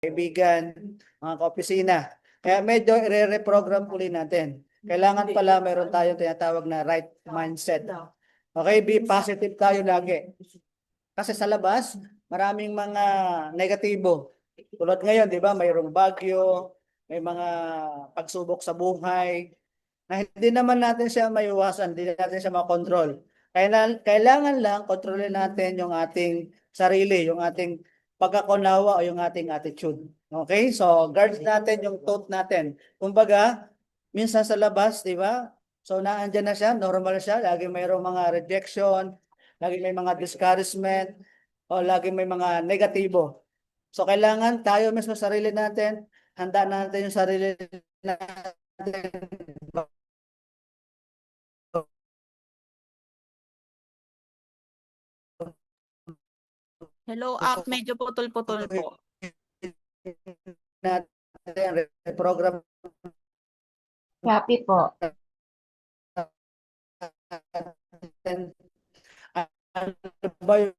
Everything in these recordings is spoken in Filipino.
kaibigan, mga kaopisina. Kaya medyo i-reprogram uli natin. Kailangan pala meron tayong tinatawag na right mindset. Okay, be positive tayo lagi. Kasi sa labas, maraming mga negatibo. Tulad ngayon, di ba, mayroong bagyo, may mga pagsubok sa buhay, na hindi naman natin siya maiwasan, hindi natin siya makontrol. Kailangan lang kontrolin natin yung ating sarili, yung ating pagkakunawa o yung ating attitude. Okay? So, guard natin yung thought natin. Kumbaga, minsan sa labas, di ba? So, naandyan na siya, normal siya, lagi mayroong mga rejection, lagi may mga discouragement, o lagi may mga negatibo. So, kailangan tayo mismo sa sarili natin, handa natin yung sarili natin. Hello, medyo putol-putol po. Natin program Copy po. natin. Ano ba yung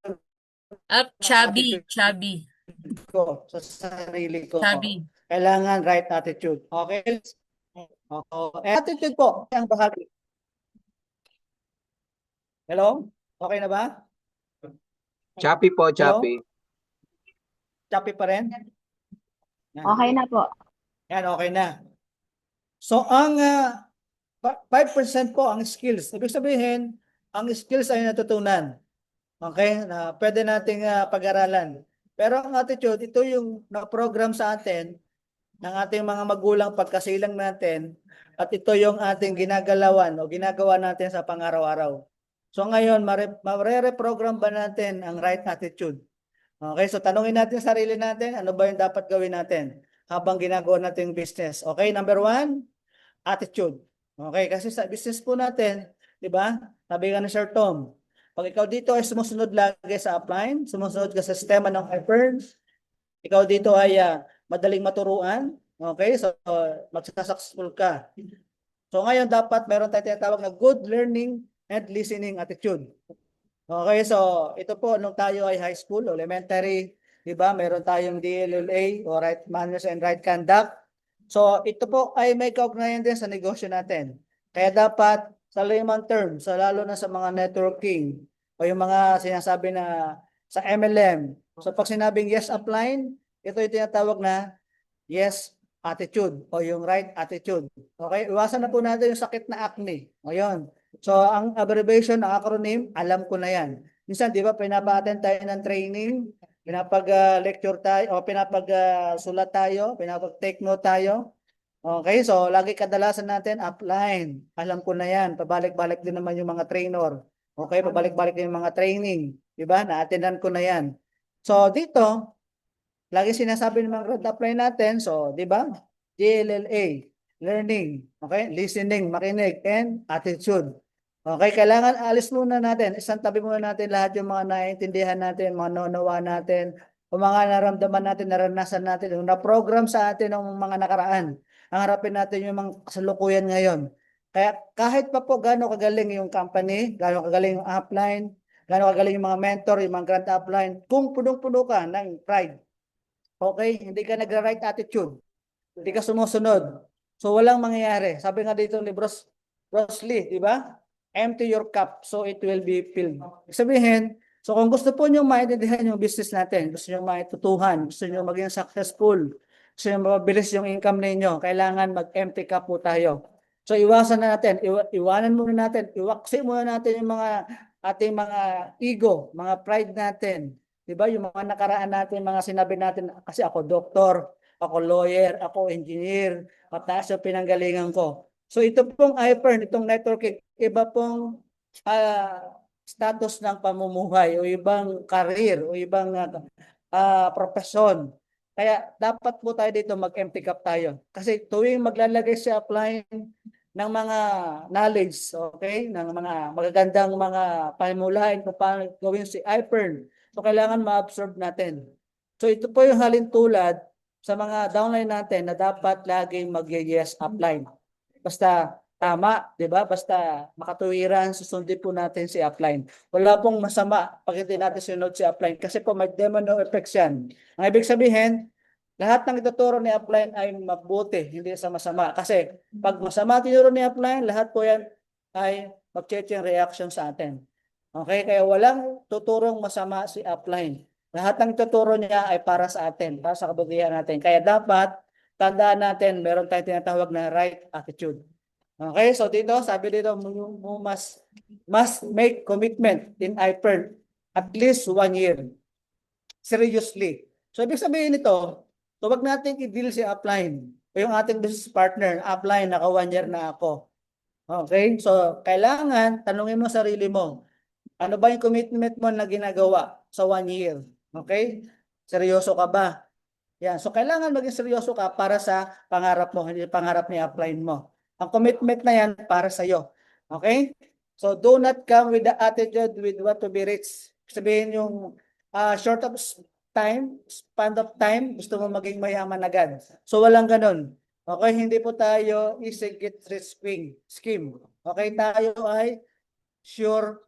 Chubby ko sa sarili ko? Chubby. Kailangan right attitude. Okay? Attitude po ang bahagi. Hello? Okay na ba? Choppy po, Hello? choppy. Choppy pa rin? Yan. Okay na po. Yan, okay na. So, ang 5% po ang skills. Ibig sabihin, ang skills ay natutunan. Okay? Na pwede nating pag-aralan. Pero ang attitude, ito yung na-program sa atin ng ating mga magulang pagkasilang natin at ito yung ating ginagalawan o ginagawa natin sa pang-araw-araw. So ngayon, mare-reprogram ba natin ang right attitude? Okay, so tanungin natin sa sarili natin, ano ba yung dapat gawin natin habang ginagawa natin yung business? Okay, number 1, attitude. Okay, kasi sa business po natin, di ba? Sabi nga ni Sir Tom, pag ikaw dito ay sumusunod lagi sa upline, sumusunod ka sa sistema ng iPern, ikaw dito ay madaling maturuan, okay? So, magsasuccessful ka. So, ngayon dapat meron tayong tinatawag na good learning and listening attitude. Okay, so ito po nung tayo ay high school, elementary, di ba? Meron tayong DLLA o Right Manners and Right Conduct. So, ito po ay may kaugnayan din sa negosyo natin. Kaya dapat sa layman term, so lalo na sa mga networking o yung mga sinasabi na sa MLM. So, pag sinabing yes upline, ito yung tinatawag na yes attitude o yung right attitude. Okay, iwasan na po natin yung sakit na acne. O yun. So, ang abbreviation ng acronym, alam ko na yan. Minsan, di ba, pinapa-attend tayo ng training, pinapag-lecture tayo, o pinapag-sulat tayo, pinapag-take note tayo. Okay, so, lagi kadalasan natin, upline. Alam ko na yan. Pabalik-balik din naman yung mga trainer. Okay, pabalik-balik din yung mga training. Di ba, na-attendan ko na yan. So, dito, lagi sinasabi ng mga grad upline natin, so, di ba, GLLA, learning, okay, listening, makinig, and attitude. Okay, kailangan alis muna natin, isang tabi muna natin lahat yung mga naiintindihan natin, mga naunawa natin, o mga naramdaman natin, naranasan natin, yung na-program sa atin ng mga nakaraan. Ang harapin natin yung mga kasalukuyan ngayon. Kaya kahit pa po gaano kagaling yung company, gaano kagaling yung upline, gaano kagaling yung mga mentor, yung mga grad upline, kung punong-puno ka ng pride, okay, hindi ka nagra-right attitude, hindi ka sumusunod, so walang mangyayari. Sabi nga dito ni Bruce Lee, di ba? Empty your cup so it will be filled. Sabihin, so kung gusto po nyo maintindihan yung business natin, gusto nyo maitutuhan, gusto nyo maging successful, gusto nyo mabilis yung income ninyo, kailangan mag-empty cup po tayo. So iwasan na natin, iwanan muna natin, iwaksi muna natin yung mga ating mga ego, mga pride natin. Diba? Yung mga nakaraan natin, mga sinabi natin, kasi ako doktor, ako lawyer, ako engineer, mataas yung pinanggalingan ko. So ito pong iPern, itong networking, iba pong status ng pamumuhay o ibang career o ibang profesyon. Kaya dapat po tayo dito mag-empty cup tayo. Kasi tuwing maglalagay siya apply ng mga knowledge, okay, ng mga magagandang mga pamulain kung paano gawin si iPern. So, kailangan ma-absorb natin. So, ito po yung halintulad sa mga downline natin na dapat laging mag-yes upline. Basta tama, di ba? Basta makatuwiran, susundin po natin si upline. Wala pong masama pag hindi natin sunod si upline kasi po may domino effects yan. Ang ibig sabihin, lahat ng ituturo ni upline ay mabuti, hindi sa masama. Kasi pag masama tinuro ni upline, lahat po yan ay mag-change reaction sa atin. Okay, kaya walang tuturong masama si upline. Lahat ng tuturo niya ay para sa atin, para sa kabutihan natin. Kaya dapat tandaan natin, meron tayong tinatawag na right attitude. Okay, so dito, sabi dito, mo must make commitment in IPERN at least 1 year. Seriously. So, ibig sabihin nito, so wag natin i-deal si upline. O yung ating business partner, upline, naka 1 year na ako. Okay, so kailangan tanungin mo sarili mo, ano ba yung commitment mo na ginagawa sa 1 year? Okay? Seryoso ka ba? Yan. So, kailangan maging seryoso ka para sa pangarap mo, hindi pangarap ni upline mo. Ang commitment na yan para sa iyo. Okay? So, do not come with the attitude with what to be rich. Sabihin yung short of time, span of time, gusto mo maging mayaman agad. So, walang ganun. Okay? Hindi po tayo easy get rich scheme. Okay? Tayo ay sure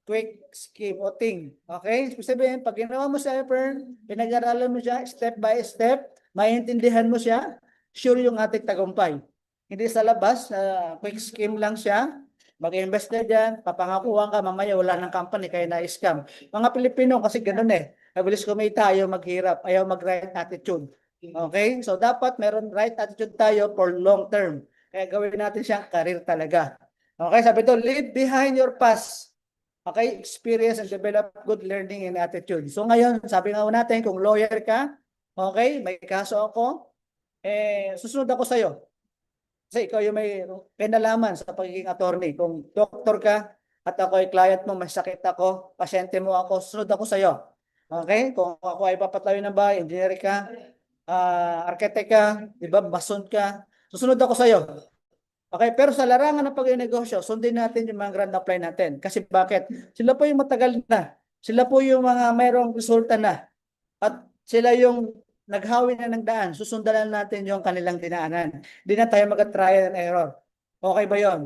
quick scheme o thing. Okay? Ibig sabihin, pag ginawa mo sa Fern, pinag-aralan mo siya step by step, maintindihan mo siya, sure yung ating tagumpay. Hindi sa labas, quick scheme lang siya, mag-invest na dyan, papangakuhan ka, mamaya wala ng company, kaya na-scam. Mga Pilipino kasi ganun eh. Mabilis kumita, ayaw maghirap, ayaw mag-right attitude. Okay? So dapat meron right attitude tayo for long term. Kaya gawin natin siyang career talaga. Okay, sabi to, leave behind your past. Okay, experience and develop good learning and attitude. So ngayon, sabi nga natin, kung lawyer ka, okay, may kaso ako, susunod ako sa'yo. Kasi ikaw yung may kinalaman sa pagiging attorney. Kung doktor ka at ako ay client mo, may sakit ako, pasyente mo ako, susunod ako sa'yo. Okay, kung ako ay papatayo ng bahay, engineer ka, architect ka, di ba, mason ka, susunod ako sa'yo. Okay, pero sa larangan ng pag-negosyo, sundin natin yung mga grand apply natin. Kasi bakit? Sila po yung matagal na. Sila po yung mga mayroong resulta na. At sila yung naghawi na ng daan. Susundan natin yung kanilang dinaanan. Hindi na tayo mag-trial and error. Okay ba yon?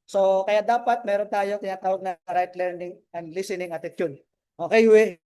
So, kaya dapat meron tayo tinatawag na right learning and listening attitude. Okay, we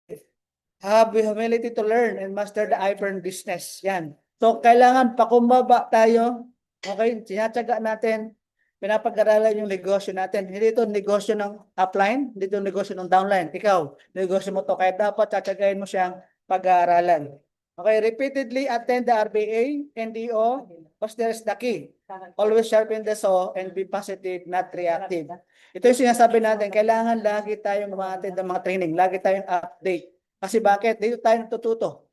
have the humility to learn and master the IPERN business. Yan. So, kailangan pakumbaba tayo. Okay, sinatsaga natin, pinapag-aralan yung negosyo natin. Hindi ito negosyo ng upline, hindi ito negosyo ng downline. Ikaw, negosyo mo to, kaya dapat tsatsagain mo siyang pag-aaralan. Okay, repeatedly attend the RBA, NDO, because there's the key. Always sharpen the saw and be positive, not reactive. Ito yung sinasabi natin, kailangan lagi tayong ma-attend ng mga training, lagi tayong update. Kasi bakit? Dito tayo natututo.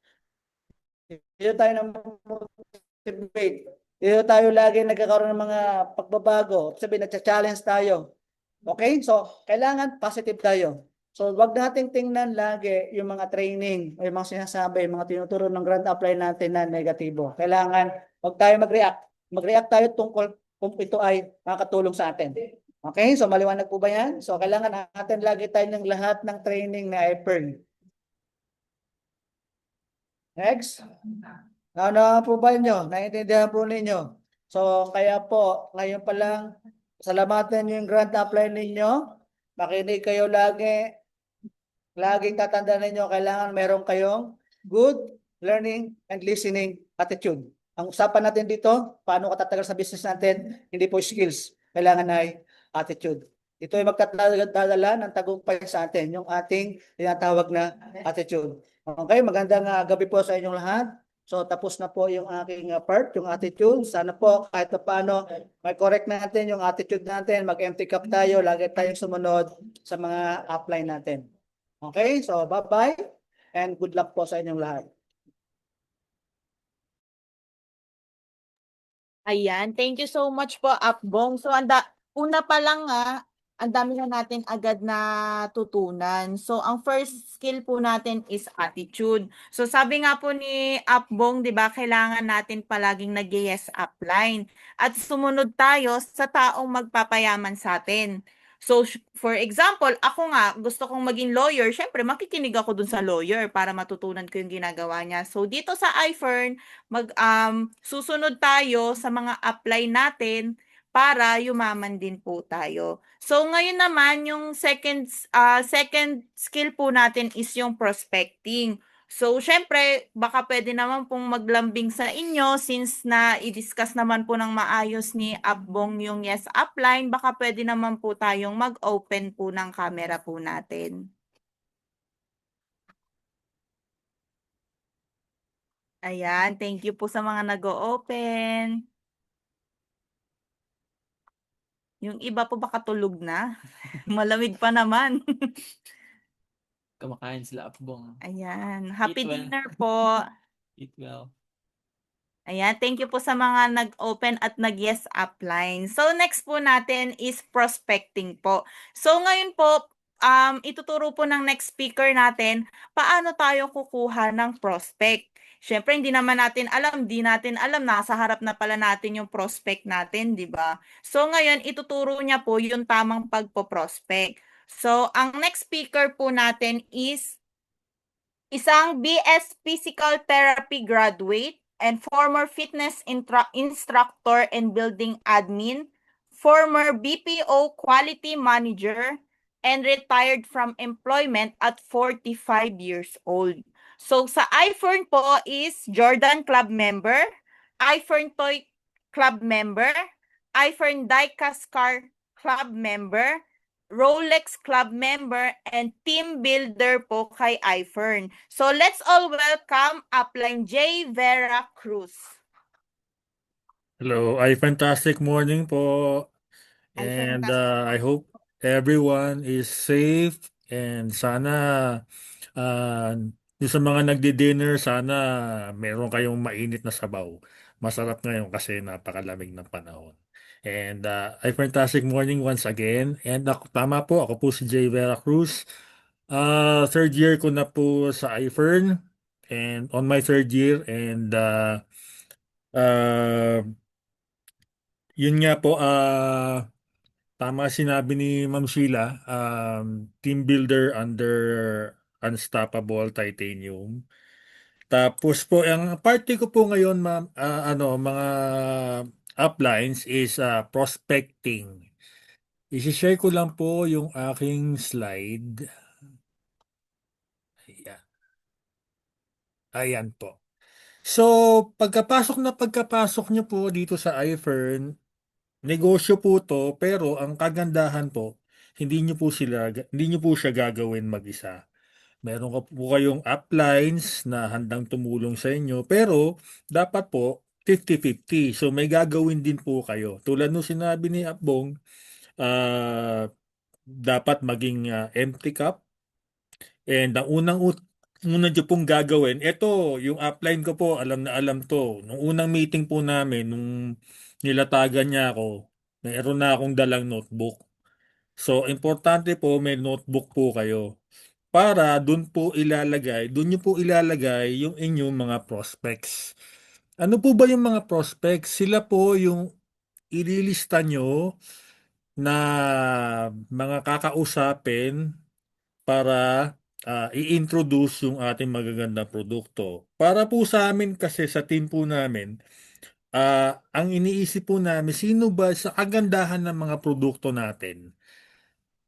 Dito tayo na-motivate. Dito tayo lagi nagkakaroon ng mga pagbabago. Sabihin, nagcha-challenge tayo. Okay? So, kailangan positive tayo. So, wag nating tingnan lagi yung mga training, o yung mga sinasabi, yung mga tinuturo ng grand apply natin na negatibo. Kailangan, wag tayo mag-react. Mag-react tayo tungkol kung ito ay makakatulong sa atin. Okay? So, maliwanag po ba yan? So, kailangan natin lagi tayo ng lahat ng training na IPERN. Next. Ano po ba inyo? Naiintindihan po ninyo? So, kaya po, ngayon pa lang, salamatan niyo yung grant apply ninyo. Makinig kayo lagi. Laging tatandaan ninyo, kailangan meron kayong good learning and listening attitude. Ang usapan natin dito, paano katatagal sa business natin, hindi po skills. Kailangan ay attitude. Ito ay magtatadala ng tagumpay sa atin, yung ating tinatawag na attitude. Okay, magandang gabi po sa inyong lahat. So tapos na po yung aking part, yung attitude. Sana po kahit na paano may correct natin yung attitude natin, mag-empty cup tayo, lagi tayong sumunod sa mga upline natin. Okay, so bye-bye and good luck po sa inyong lahat. Ayan, thank you so much po, Apbong. So, una pa lang ang dami na natin agad na tutunan. So, ang first skill po natin is attitude. So, sabi nga po ni Apbong, di ba, kailangan natin palaging nag-yes upline. At sumunod tayo sa taong magpapayaman sa atin. So, for example, ako nga, gusto kong maging lawyer, syempre, makikinig ako dun sa lawyer para matutunan ko yung ginagawa niya. So, dito sa iFern, susunod tayo sa mga apply natin para yumaman din po tayo. So ngayon naman yung second skill po natin is yung prospecting. So, syempre, baka pwede naman pong maglambing sa inyo since na i-discuss naman po ng maayos ni Abbong yung yes upline, baka pwede naman po tayong mag-open po ng camera po natin. Ayan, thank you po sa mga nag-o-open. Yung iba po baka tulog na. Malamig pa naman. Kumakain sila Apbong. Ayan, happy Eat well. dinner po. Eat well. Ayan, thank you po sa mga nag-open at nag-yes upline. So, next po natin is prospecting po. So, ngayon po, ituturo po ng next speaker natin paano tayo kukuha ng prospect. Siyempre, hindi natin alam, nasa harap na pala natin yung prospect natin, di ba? So, ngayon, ituturo niya po yung tamang pagpo-prospect. So, ang next speaker po natin is isang BS Physical Therapy graduate and former fitness instructor and building admin, former BPO quality manager, and retired from employment at 45 years old. So sa iFern po is Jordan Club member, iFern Toy Club member, iFern Diecast Car Club member, Rolex Club member, and team builder po kay iFern. So let's all welcome Upline J. Vera Cruz. Hello, ay fantastic morning po. Ay, And fantastic. I hope everyone is safe and sana yung sa mga nagdi-dinner, sana meron kayong mainit na sabaw. Masarap ngayon kasi napakalamig ng panahon. And ay fantastic morning once again. And tama po, ako po si Jay Vera Cruz. Third year ko na po sa iFern and on my third year and uh, yun nga po, tama sinabi ni Ma'am Sheila, team builder under Unstoppable Titanium. Tapos po, ang party ko po ngayon, ma'am, mga uplines is prospecting. I-share ko lang po yung aking slide. Ayan. Ayan po. So, pagkapasok nyo po dito sa iFern, negosyo po to, pero ang kagandahan po, hindi niyo po siya gagawin mag-isa. Meron ka po kayong uplines na handang tumulong sa inyo, pero dapat po 50-50. So may gagawin din po kayo. Tulad nung sinabi ni Apbong, ah, dapat maging empty cup. And ang unang nyo pong gagawin, ito, yung upline ko po, alam na alam to. Nung unang meeting po namin, nung nilatagan niya ako, mayroon na akong dalang notebook. So, importante po may notebook po kayo. Para doon niyo po ilalagay yung inyong mga prospects. Ano po ba yung mga prospects? Sila po yung ililista nyo na mga kakausapin para i-introduce yung ating magagandang produkto. Para po sa amin kasi sa team po namin, ang iniisip po namin, sino ba sa kagandahan ng mga produkto natin?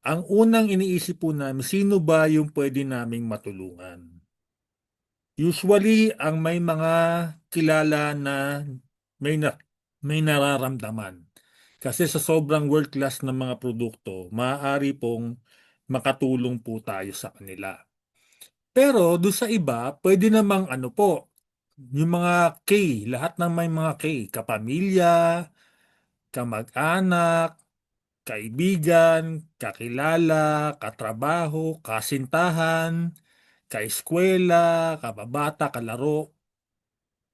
Ang unang iniisip po namin, sino ba yung pwede naming matulungan? Usually, ang may mga kilala na may, na, may nararamdaman. Kasi sa sobrang world class ng mga produkto, maaari pong makatulong po tayo sa kanila. Pero doon sa iba, pwede namang ano po, yung mga K, lahat ng may mga K, kapamilya, kamag-anak, kaibigan, kakilala, katrabaho, kasintahan, kaeskwela, kababata, kalaro,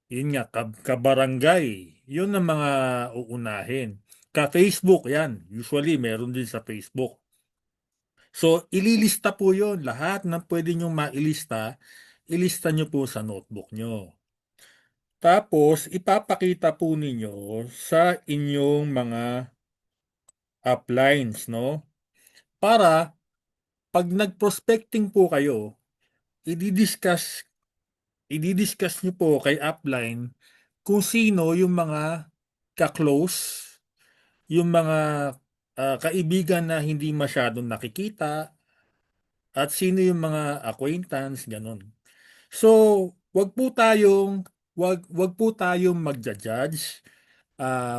yun nga, kabarangay, yun ang mga uunahin. Ka-Facebook, yan. Usually, meron din sa Facebook. So, ililista po yun. Lahat ng pwede nyo mailista, ilista nyo po sa notebook nyo. Tapos, ipapakita po ninyo sa inyong mga uplines, no? Para, pag nag-prospecting po kayo, i-discuss nyo po kay upline kung sino yung mga ka-close, yung mga kaibigan na hindi masyadong nakikita, at sino yung mga acquaintance, ganun. So, wag po tayong magja-judge,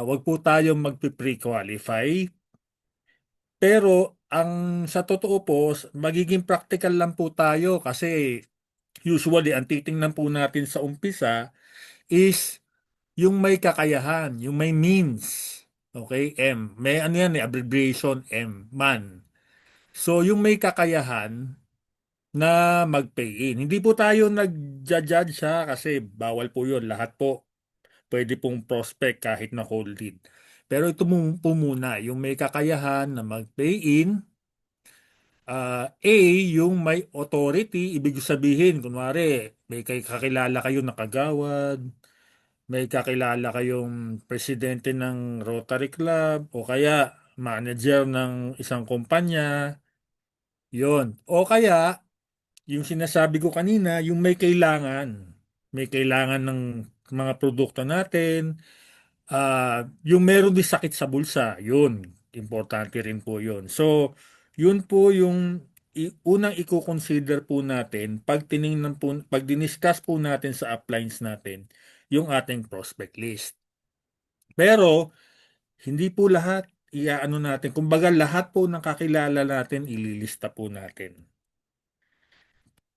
wag po tayong magpe-pre-qualify. Pero ang sa totoo po, magiging practical lang po tayo kasi usually ang titingnan po natin sa umpisa is yung may kakayahan, yung may means. Okay, M. May ano yan abbreviation M, man. So yung may kakayahan na mag-pay in. Hindi po tayo nag-judge ha kasi bawal po yun. Lahat po pwede pong prospect kahit na cold lead. Pero ito po muna, yung may kakayahan na mag-pay in, A, yung may authority, ibig sabihin, kunwari, may kakilala kayo na kagawad, may kakilala kayong presidente ng Rotary Club, o kaya manager ng isang kumpanya, yon. O kaya, yung sinasabi ko kanina, yung may kailangan ng mga produkto natin, yung meron din sakit sa bulsa, yun, importante rin po yun. So, yun po yung unang i-consider po natin pag tiningnan po, pag diniscuss po natin sa uplines natin yung ating prospect list. Pero, hindi po lahat iaano natin. Kumbaga, lahat po ng kakilala natin, ililista po natin.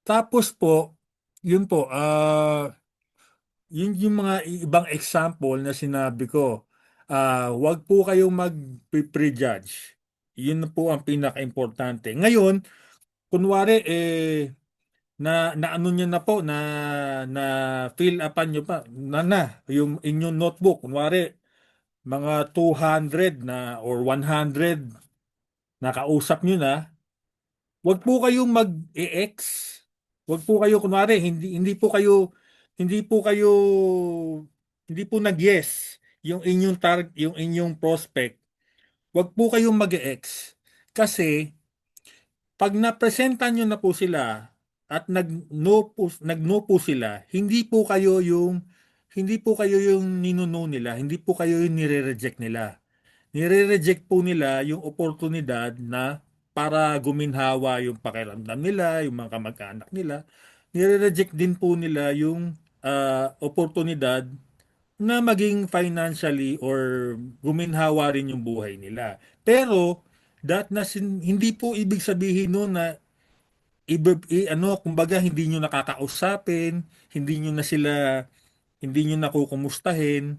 Tapos po, yun po, yun yung mga ibang example na sinabi ko. Wag po kayong mag-prejudge. Yun na po ang pinaka-importante. Ngayon, kunwari na ano niyo na po na fill upan niyo pa yung inyong notebook kunwari mga 200 na or 100 nakausap niyo na. Wag po kayong mag-e-X. Wag po kayo kunwari hindi po kayo hindi po nag-yes yung inyong yung inyong prospect. Wag po kayong mag-e-X kasi pag napresenta nyo na po sila at nag-no po sila, hindi po kayo yung ninuno nila, hindi po kayo yung nire-reject nila. Nire-reject po nila yung oportunidad na para guminhawa yung pakiramdam nila, yung mga kamag-anak nila. Nire-reject din po nila yung oportunidad na maging financially or guminhawa rin yung buhay nila. Pero hindi po ibig sabihin no na kumbaga hindi nyo nakakausapin, hindi nyo nakukumustahin.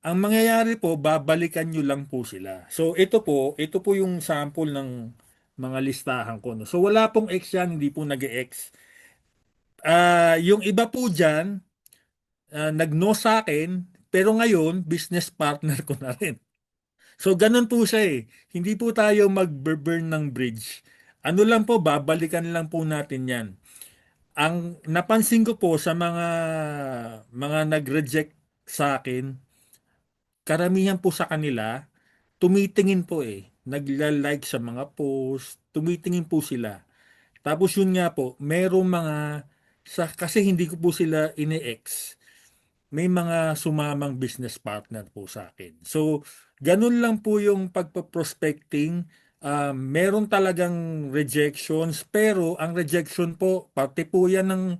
Ang mangyayari po, babalikan nyo lang po sila. So ito po yung sample ng mga listahan ko. No? So wala pong X yan, hindi po nag-X. Yung iba po dyan, nag-no sa akin, pero ngayon, business partner ko na rin. So ganun po siya eh. Hindi po tayo mag-burn ng bridge. Ano lang po, babalikan lang po natin yan. Ang napansin ko po sa mga nag-reject sa akin, karamihan po sa kanila, tumitingin po eh. Nagla-like sa mga post, tumitingin po sila. Tapos yun nga po, merong kasi hindi ko po sila ine-ex, may mga sumamang business partner po sa akin. So, ganun lang po yung pagpa-prospecting. Meron talagang rejections, pero ang rejection po, parte po yan ng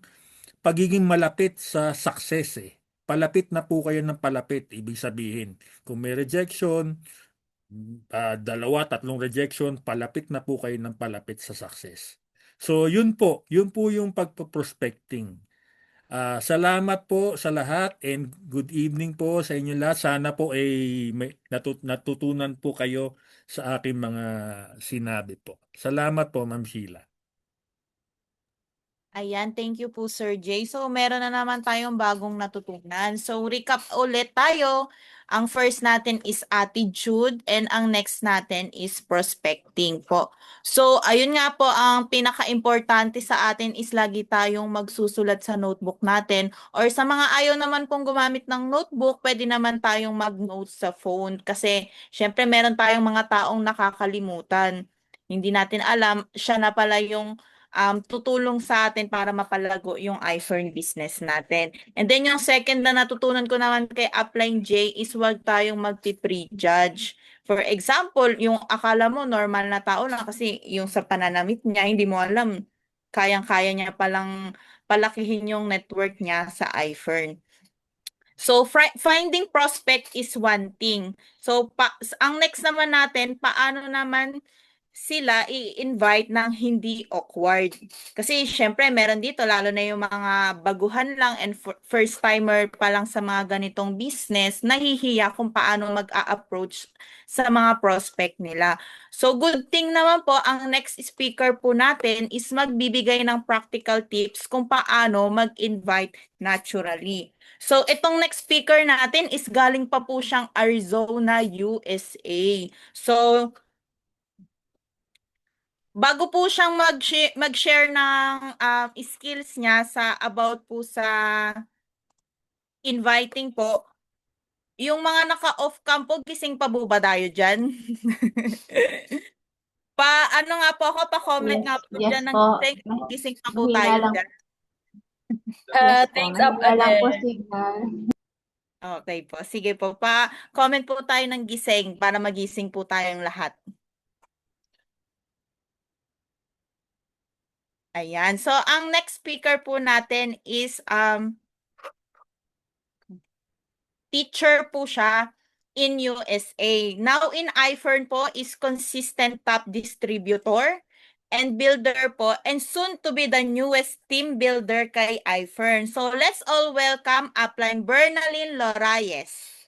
pagiging malapit sa success eh. Palapit na po kayo ng palapit, ibig sabihin. Kung may rejection, dalawa, tatlong rejection, palapit na po kayo ng palapit sa success. So, yun po yung pagpa-prospecting. Salamat po sa lahat and good evening po sa inyo lahat. Sana po ay natutunan po kayo sa aking mga sinabi po. Salamat po, Ma'am Sheila. Ayan, thank you po Sir Jay. So meron na naman tayong bagong natutunan. So recap ulit tayo. Ang first natin is attitude and ang next natin is prospecting po. So ayun nga po, ang pinaka-importante sa atin is lagi tayong magsusulat sa notebook natin, or sa mga ayaw naman pong gumamit ng notebook, pwede naman tayong mag-notes sa phone kasi syempre meron tayong mga taong nakakalimutan. Hindi natin alam, siya na pala yung tutulong sa atin para mapalago yung iFern business natin. And then yung second na natutunan ko naman kay Upline J is huwag tayong magpi-prejudge. For example, yung akala mo normal na tao lang kasi yung sa pananamit niya, hindi mo alam, kayang-kaya niya palang palakihin yung network niya sa iFern. So, finding prospect is one thing. So, ang next naman natin, paano naman sila i-invite ng hindi awkward. Kasi syempre meron dito lalo na yung mga baguhan lang and first timer pa lang sa mga ganitong business, nahihiya kung paano mag-a-approach sa mga prospect nila. So good thing naman po ang next speaker po natin is magbibigay ng practical tips kung paano mag-invite naturally. So itong next speaker natin is galing pa po siyang Arizona, USA. So bago po siyang mag-share ng skills niya about po sa inviting po, yung mga naka-off cam po, gising pa po ba tayo dyan? Ano nga po ako, pa-comment nga po Yes dyan ng po. gising pa po Mahina tayo lang. dyan. Yes po. Thanks up Mahina lang po ulit. signal. Okay po, sige po. Pa-comment po tayo ng gising para magising po tayong lahat. Ayan. So, ang next speaker po natin is teacher po siya in USA. Now in iFern po is consistent top distributor and builder po and soon to be the newest team builder kay iFern. So let's all welcome upline Bernalyn Loraes.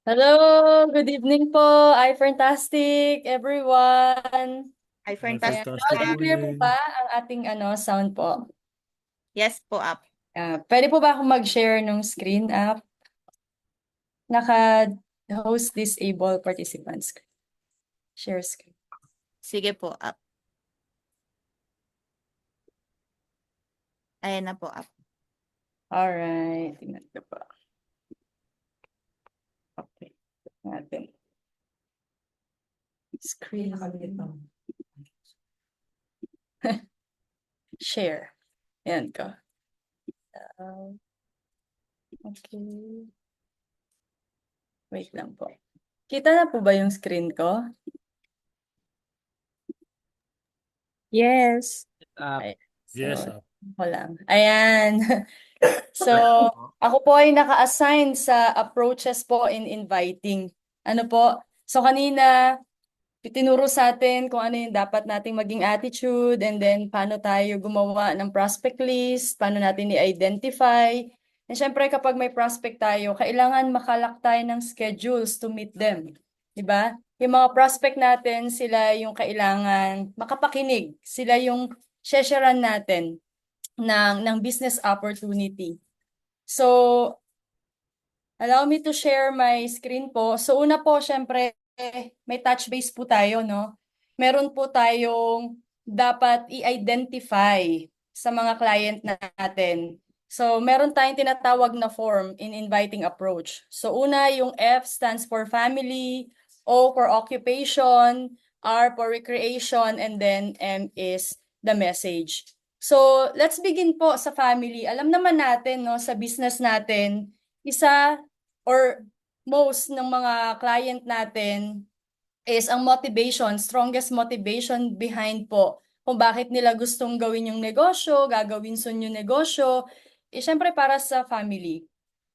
Hello, good evening po. iFantastic, everyone. iFern Ayan. task. Loud and clear po ba ang ating sound po? Yes po, up. Pwede po ba akong mag-share ng screen app? Naka-host disable participants. Share screen. Sige po, up. Ayan na po, up. Alright, tingnan ko po. Okay, natin. Screen. Share. Ayan ko. Okay. Wait lang po. Kita na po ba yung screen ko? Yes. Yes, So, ako lang. Ayan. So, ako po ay naka-assign sa approaches po in inviting. Ano po? So, kanina, tinuro sa atin kung ano yung dapat nating maging attitude and then paano tayo gumawa ng prospect list, paano natin i-identify. And syempre, kapag may prospect tayo, kailangan makalak tayo ng schedules to meet them. Diba? Yung mga prospect natin, sila yung kailangan makapakinig. Sila yung shesharan natin ng business opportunity. So, allow me to share my screen po. So, una po, syempre, may touch base po tayo, no? Meron po tayong dapat i-identify sa mga client natin. So, meron tayong tinatawag na form in inviting approach. So, una, yung F stands for family, O for occupation, R for recreation, and then M is the message. So, let's begin po sa family. Alam naman natin, no, sa business natin, isa or most ng mga client natin is ang motivation, strongest motivation behind po kung bakit nila gustong gawin yung negosyo, gagawin sun yung negosyo, syempre para sa family.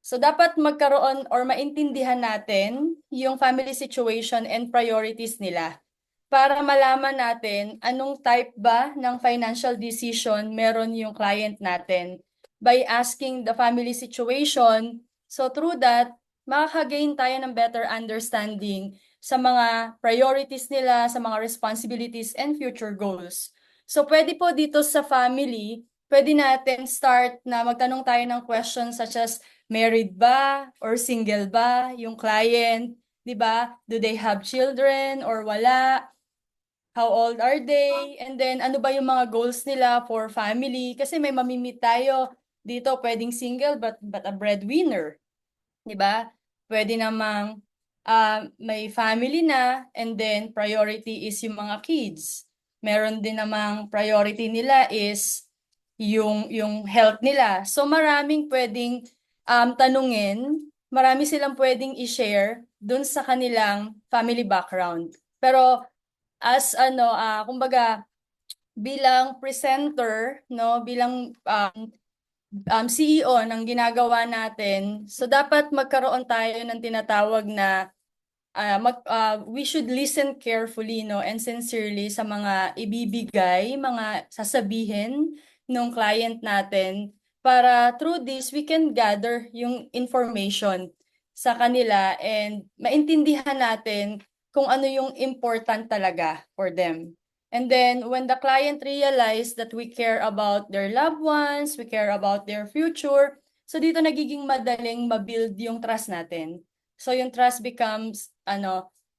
So dapat magkaroon or maintindihan natin yung family situation and priorities nila para malaman natin anong type ba ng financial decision meron yung client natin by asking the family situation. So through that, makaka-gain tayo ng better understanding sa mga priorities nila, sa mga responsibilities and future goals. So pwede po dito sa family, pwede natin start na magtanong tayo ng questions such as married ba or single ba yung client, 'di ba? Do they have children or wala? How old are they? And then, ano ba yung mga goals nila for family? Kasi may mamimit tayo dito, pwedeng single but a breadwinner. Diba? Pwede namang may family na and then priority is yung mga kids. Meron din namang priority nila is yung health nila. So maraming pwedeng tanungin, marami silang pwedeng i-share dun sa kanilang family background. Pero as kumbaga bilang presenter, no, bilang CEO ng ginagawa natin. So dapat magkaroon tayo ng tinatawag na we should listen carefully, no, and sincerely sa mga ibibigay, mga sasabihin ng client natin para through this we can gather yung information sa kanila and maintindihan natin kung ano yung important talaga for them. And then when the client realize that we care about their loved ones, we care about their future, so dito nagiging madaling mabuild yung trust natin. So yung trust becomes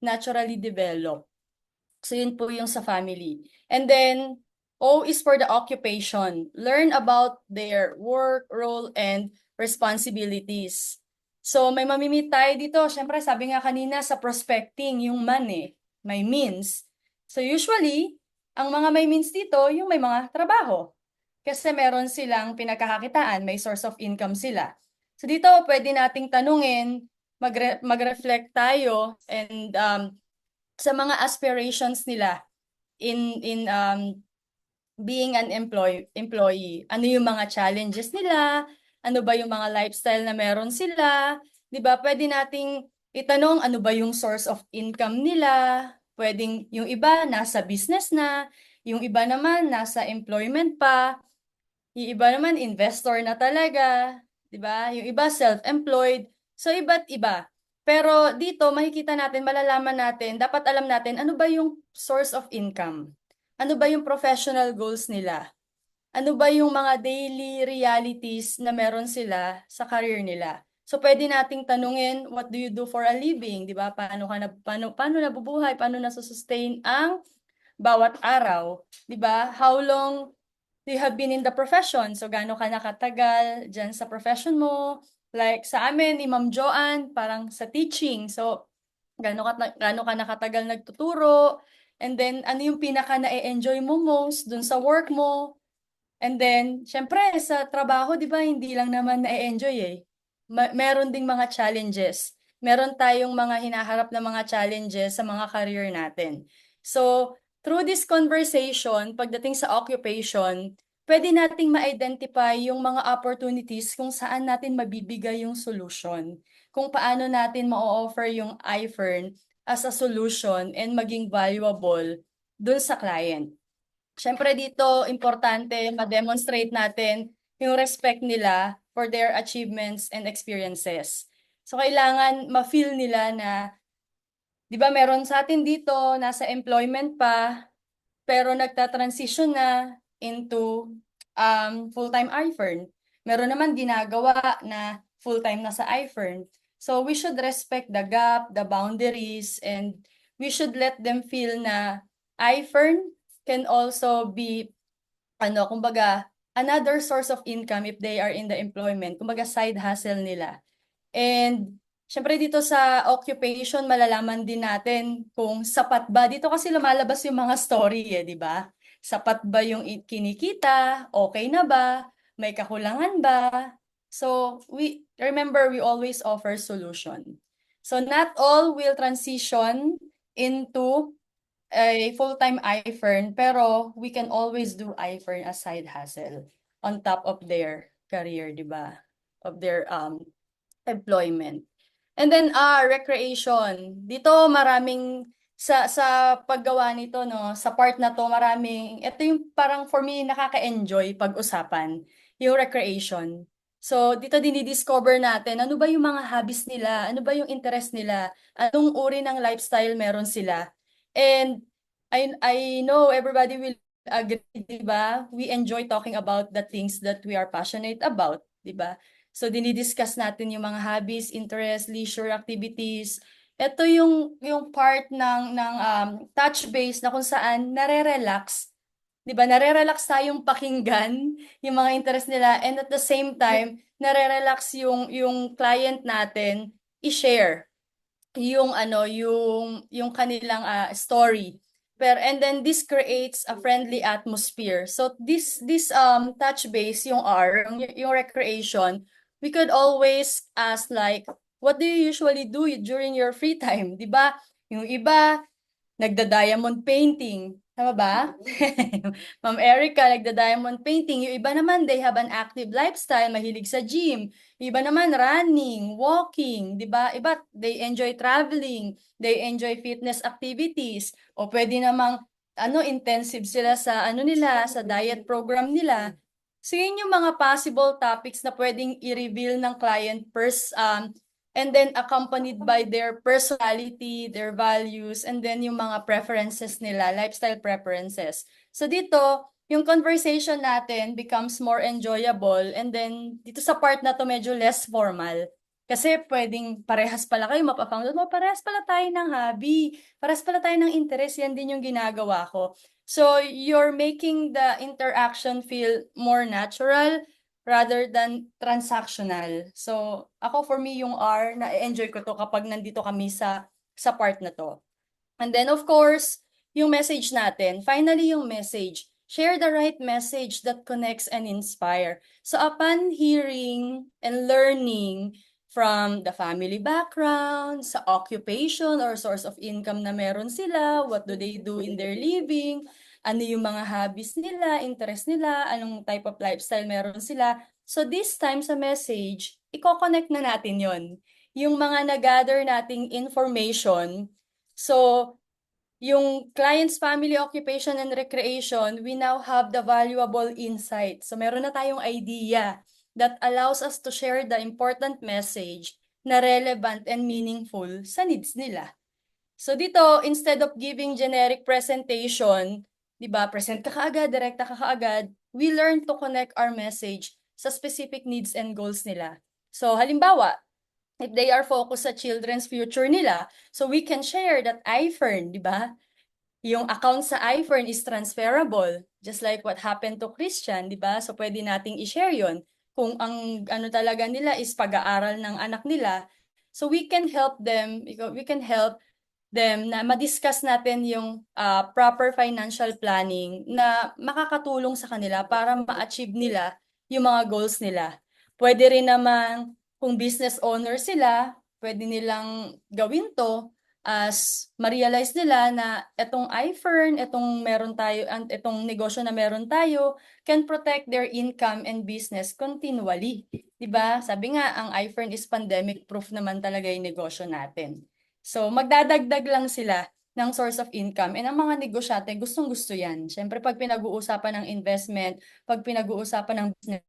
naturally developed. So yun po yung sa family. And then O is for the occupation. Learn about their work, role, and responsibilities. So may mamimit tayo dito. Siyempre sabi nga kanina sa prospecting, yung money, may means. So usually, ang mga may means dito, yung may mga trabaho. Kasi meron silang pinagkakakitaan, may source of income sila. So dito, pwede nating tanungin, mag-reflect tayo and sa mga aspirations nila in being an employee. Ano yung mga challenges nila? Ano ba yung mga lifestyle na meron sila? 'Di ba? Pwede nating itanong ano ba yung source of income nila? Pwedeng yung iba nasa business na, yung iba naman nasa employment pa, yung iba naman investor na talaga, 'di ba? Yung iba self-employed. So iba't iba. Pero dito makikita natin, malalaman natin, dapat alam natin ano ba yung source of income? Ano ba yung professional goals nila? Ano ba yung mga daily realities na meron sila sa career nila? So pwede nating tanungin, what do you do for a living, 'di ba? Paano nabubuhay, paano nasusustain ang bawat araw, 'di ba? How long do you have been in the profession? So gaano ka nakatagal diyan sa profession mo? Like sa amin ni Ma'am Joanne, parang sa teaching. So gaano ka nakatagal nagtuturo? And then ano yung pinaka na-enjoy mo most dun sa work mo? And then syempre sa trabaho, 'di ba, hindi lang naman na-enjoy eh. Meron ding mga challenges. Meron tayong mga hinaharap na mga challenges sa mga career natin. So, through this conversation, pagdating sa occupation, pwede nating ma-identify yung mga opportunities kung saan natin mabibigay yung solution. Kung paano natin ma-offer yung iFern as a solution and maging valuable dun sa client. Siyempre dito, importante ma-demonstrate natin yung respect nila for their achievements and experiences. So kailangan ma-feel nila na, di ba meron sa atin dito, nasa employment pa, pero nagta-transition na into full-time iFern. Meron naman ginagawa na full-time na sa iFern. So we should respect the gap, the boundaries, and we should let them feel na iFern can also be, kumbaga, another source of income if they are in the employment. Kumbaga, side hustle nila. And syempre dito sa occupation, malalaman din natin kung sapat ba. Dito kasi lumalabas yung mga story di ba? Sapat ba yung kinikita? Okay na ba? May kakulangan ba? So, we always offer solution. So, not all will transition into a full-time iFern, pero we can always do iFern as side hustle on top of their career, di ba? Of their employment. And then recreation. Dito maraming sa paggawa nito, no, sa part na to maraming, ito yung parang for me nakaka-enjoy pag-usapan, yung recreation. So dito dinidiscover natin ano ba yung mga hobbies nila, ano ba yung interest nila, anong uri ng lifestyle meron sila. And I know everybody will agree, di ba? We enjoy talking about the things that we are passionate about, di ba? So dinidiscuss natin yung mga hobbies, interests, leisure activities. Ito yung part ng touch base na kung saan nare-relax. 'Di ba? Nare-relax tayong pakinggan yung mga interest nila and at the same time nare-relax yung client natin i-share yung kanilang story. And then this creates a friendly atmosphere. So this touch base, yung yung recreation, we could always ask like, what do you usually do during your free time? 'Di ba? Yung iba nagda-diamond painting. Tama ba? Ma'am Erica, nagda-diamond painting. Yung iba naman, they have an active lifestyle, mahilig sa gym. Yung iba naman, running, walking, di ba? Iba, they enjoy traveling, they enjoy fitness activities. O pwede namang, intensive sila sa, nila, sa diet program nila. So, yun yung mga possible topics na pwedeng i-reveal ng client first, and then accompanied by their personality, their values, and then yung mga preferences nila, lifestyle preferences. So dito, yung conversation natin becomes more enjoyable, and then dito sa part na to medyo less formal. Kasi pwedeng parehas pala kayo, mapafound out mo, parehas pala tayo ng hobby, parehas pala tayo ng interest, yan din yung ginagawa ko. So you're making the interaction feel more natural, rather than transactional. So, ako for me yung R, na-enjoy ko to kapag nandito kami sa part na to. And then of course, yung message natin, finally yung message. Share the right message that connects and inspire. So upon hearing and learning from the family background, sa occupation or source of income na meron sila, what do they do in their living, ano yung mga hobbies nila, interest nila, anong type of lifestyle meron sila. So this time sa message, i-connect na natin yon. Yung mga na-gather nating information. So yung client's family, occupation, and recreation, we now have the valuable insight. So meron na tayong idea that allows us to share the important message na relevant and meaningful sa needs nila. So dito, instead of giving generic presentation, di ba, present ka kaagad, direkta ka kaagad, we learn to connect our message sa specific needs and goals nila. So halimbawa, if they are focused sa children's future nila, so we can share that iFern, di ba? Yung account sa iFern is transferable, just like what happened to Christian, di ba? So pwede nating i-share yon kung ang ano talaga nila is pag-aaral ng anak nila. So we can help them na ma-discuss natin yung proper financial planning na makakatulong sa kanila para ma-achieve nila yung mga goals nila. Pwede rin naman kung business owner sila, pwede nilang gawin to as ma-realize nila na itong iFern, itong meron tayo, itong negosyo na meron tayo can protect their income and business continually. 'Di ba? Sabi nga, ang iFern is pandemic proof naman talaga yung negosyo natin. So, magdadagdag lang sila ng source of income. And ang mga negosyante, gustong-gusto yan. Siyempre, pag pinag-uusapan ng investment, pag pinag-uusapan ng business,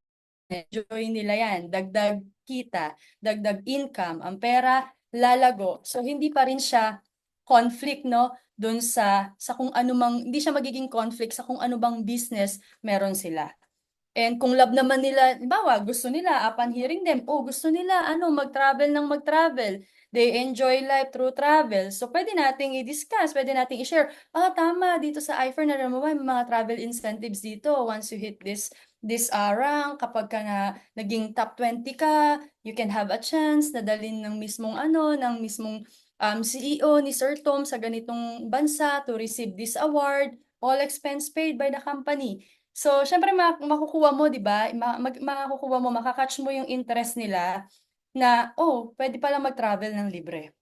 enjoy nila yan. Dagdag kita, dagdag income, ang pera, lalago. So, hindi pa rin siya conflict, no? Doon sa kung ano mang, hindi siya magiging conflict sa kung ano bang business meron sila. And kung love naman nila, bawa, gusto nila, upon hearing them, gusto nila, mag-travel ng mag-travel. They enjoy life through travel. So, pwede nating i-discuss, pwede nating i-share. Tama, dito sa iFern, alam mo ba, may mga travel incentives dito. Once you hit this rank, kapag ka na naging top 20 ka, you can have a chance na dalhin ng mismong CEO ni Sir Tom sa ganitong bansa to receive this award, all expense paid by the company. So, syempre makukuha mo, 'di ba? Makukuha mo, makakatch mo yung interest nila na pwede pala mag-travel ng libre.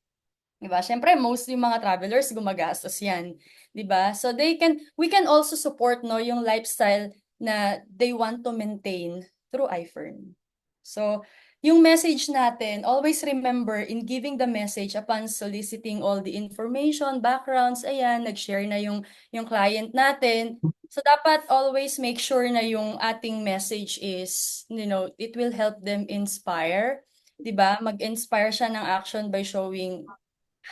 'Di ba? Syempre mostly yung mga travelers gumagastos 'yan, 'di ba? So we can also support yung lifestyle na they want to maintain through iFern. So, yung message natin, always remember in giving the message upon soliciting all the information, backgrounds, ayan, nag-share na yung client natin. So, dapat always make sure na yung ating message is, it will help them inspire, 'di ba? Mag-inspire siya ng action by showing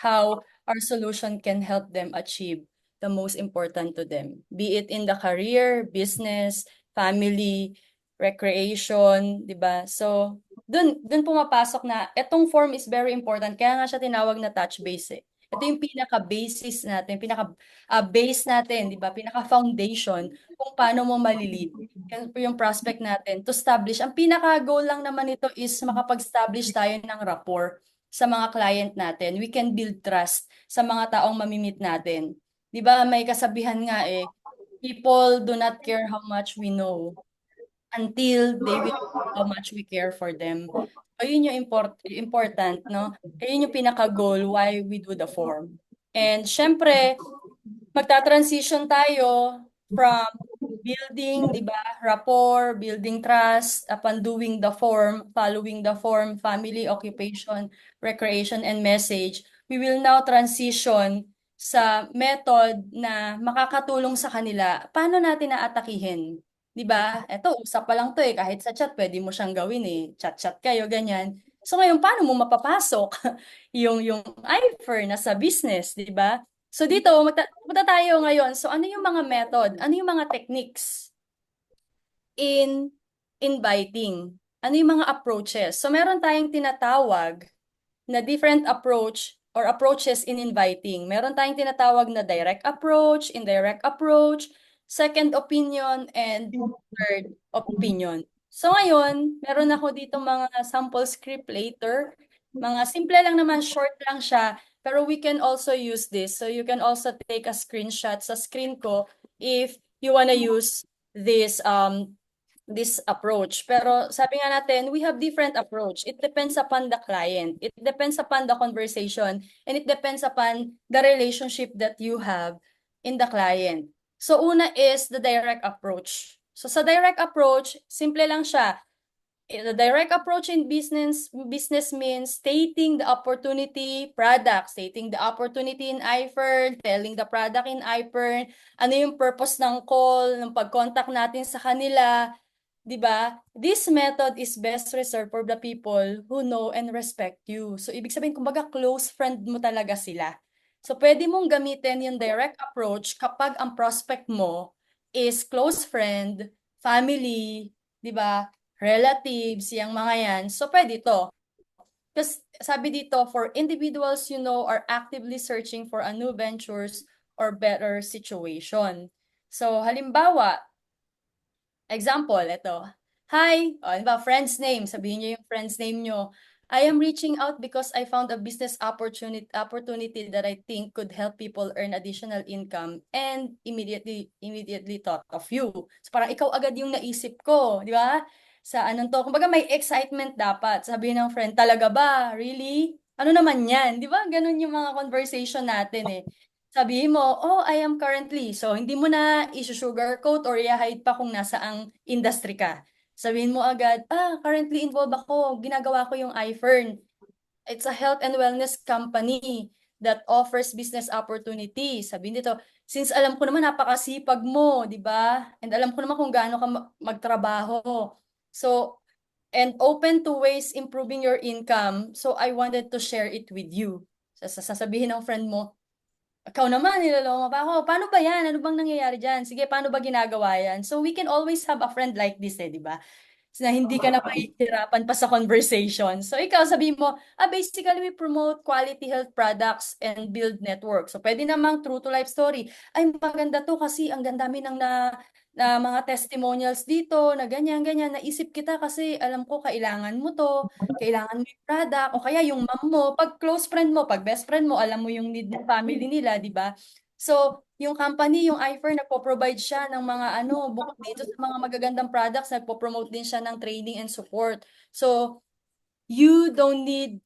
how our solution can help them achieve the most important to them. Be it in the career, business, family, recreation, 'di ba? So, dun pumapasok na etong form is very important. Kaya nga siya tinawag na touch base. Ito yung pinaka-basis natin, base natin, 'di ba? Pinaka-foundation kung paano mo malilid yung prospect natin to establish. Ang pinaka-goal lang naman ito is makapag-establish tayo ng rapport sa mga client natin. We can build trust sa mga taong mamimit natin. 'Di ba? May kasabihan nga people do not care how much we know until they will know how much we care for them. So, yun yung important, no? Yun yung pinaka-goal why we do the form. And syempre, magta-transition tayo from building, di ba, rapport, building trust, upon doing the form, following the form, family, occupation, recreation, and message. We will now transition sa method na makakatulong sa kanila. Paano natin naatakihin? Di ba? Eto, usap pa lang to eh. Kahit sa chat, pwede mo siyang gawin eh. Chat-chat kayo, ganyan. So ngayon, paano mo mapapasok yung iFer na sa business, di ba? So dito, punta tayo ngayon. So ano yung mga method? Ano yung mga techniques in inviting? Ano yung mga approaches? So meron tayong tinatawag na different approach or approaches in inviting. Meron tayong tinatawag na direct approach, indirect approach, second opinion, and third opinion. So ngayon, meron ako dito mga sample script later. Mga simple lang naman, short lang siya. Pero we can also use this. So you can also take a screenshot sa screen ko if you wanna use this approach. Pero sabi nga natin, we have different approach. It depends upon the client. It depends upon the conversation. And it depends upon the relationship that you have in the client. So una is the direct approach. So sa direct approach, simple lang siya. The direct approach in business means stating the opportunity product, stating the opportunity in iFern, telling the product in iFern, ano yung purpose ng call, ng pag-contact natin sa kanila, 'di ba? This method is best reserved for the people who know and respect you. So ibig sabihin kumbaga close friend mo talaga sila. So pwede mong gamitin yung direct approach kapag ang prospect mo is close friend, family, 'di ba? Relatives, yung mga yan. So pwede to. Kasi sabi dito, for individuals you know are actively searching for a new ventures or better situation. So halimbawa, example, ito. Hi, o, diba, friend's name. Sabihin niyo yung friend's name nyo. I am reaching out because I found a business opportunity that I think could help people earn additional income and immediately thought of you. So parang ikaw agad yung naisip ko, di ba? Sa anong to, kumbaga may excitement dapat. Sabihin ng friend, talaga ba? Really? Ano naman yan? Di ba? Ganun yung mga conversation natin eh. Sabihin mo, oh, I am currently. So, hindi mo na i-sugarcoat or i-hide pa kung nasa ang industry ka. Sabihin mo agad, currently involved ako. Ginagawa ko yung iFern. It's a health and wellness company that offers business opportunities. Sabihin dito, since alam ko naman napakasipag mo, di ba? And alam ko naman kung gaano ka magtrabaho. So, and open to ways improving your income. So, I wanted to share it with you. Sasabihin ng friend mo, ikaw naman, niloloko pa ako. Paano ba yan? Ano bang nangyayari dyan? Sige, paano ba ginagawa yan? So, we can always have a friend like this di ba? Na hindi ka na mahihirapan pa sa conversation. So, ikaw sabihin mo, basically, we promote quality health products and build network. So, pwede namang true to life story. Ay, maganda to kasi ang gandami ng na mga testimonials dito, na ganyan. Naisip kita kasi alam ko kailangan mo to, kailangan mo yung product, o kaya yung mom mo, pag close friend mo, pag best friend mo, alam mo yung need ng family nila, di ba? So, yung company, yung iFer, nagpo-provide siya ng mga bukod dito sa mga magagandang products, nagpo-promote din siya ng training and support. So, you don't need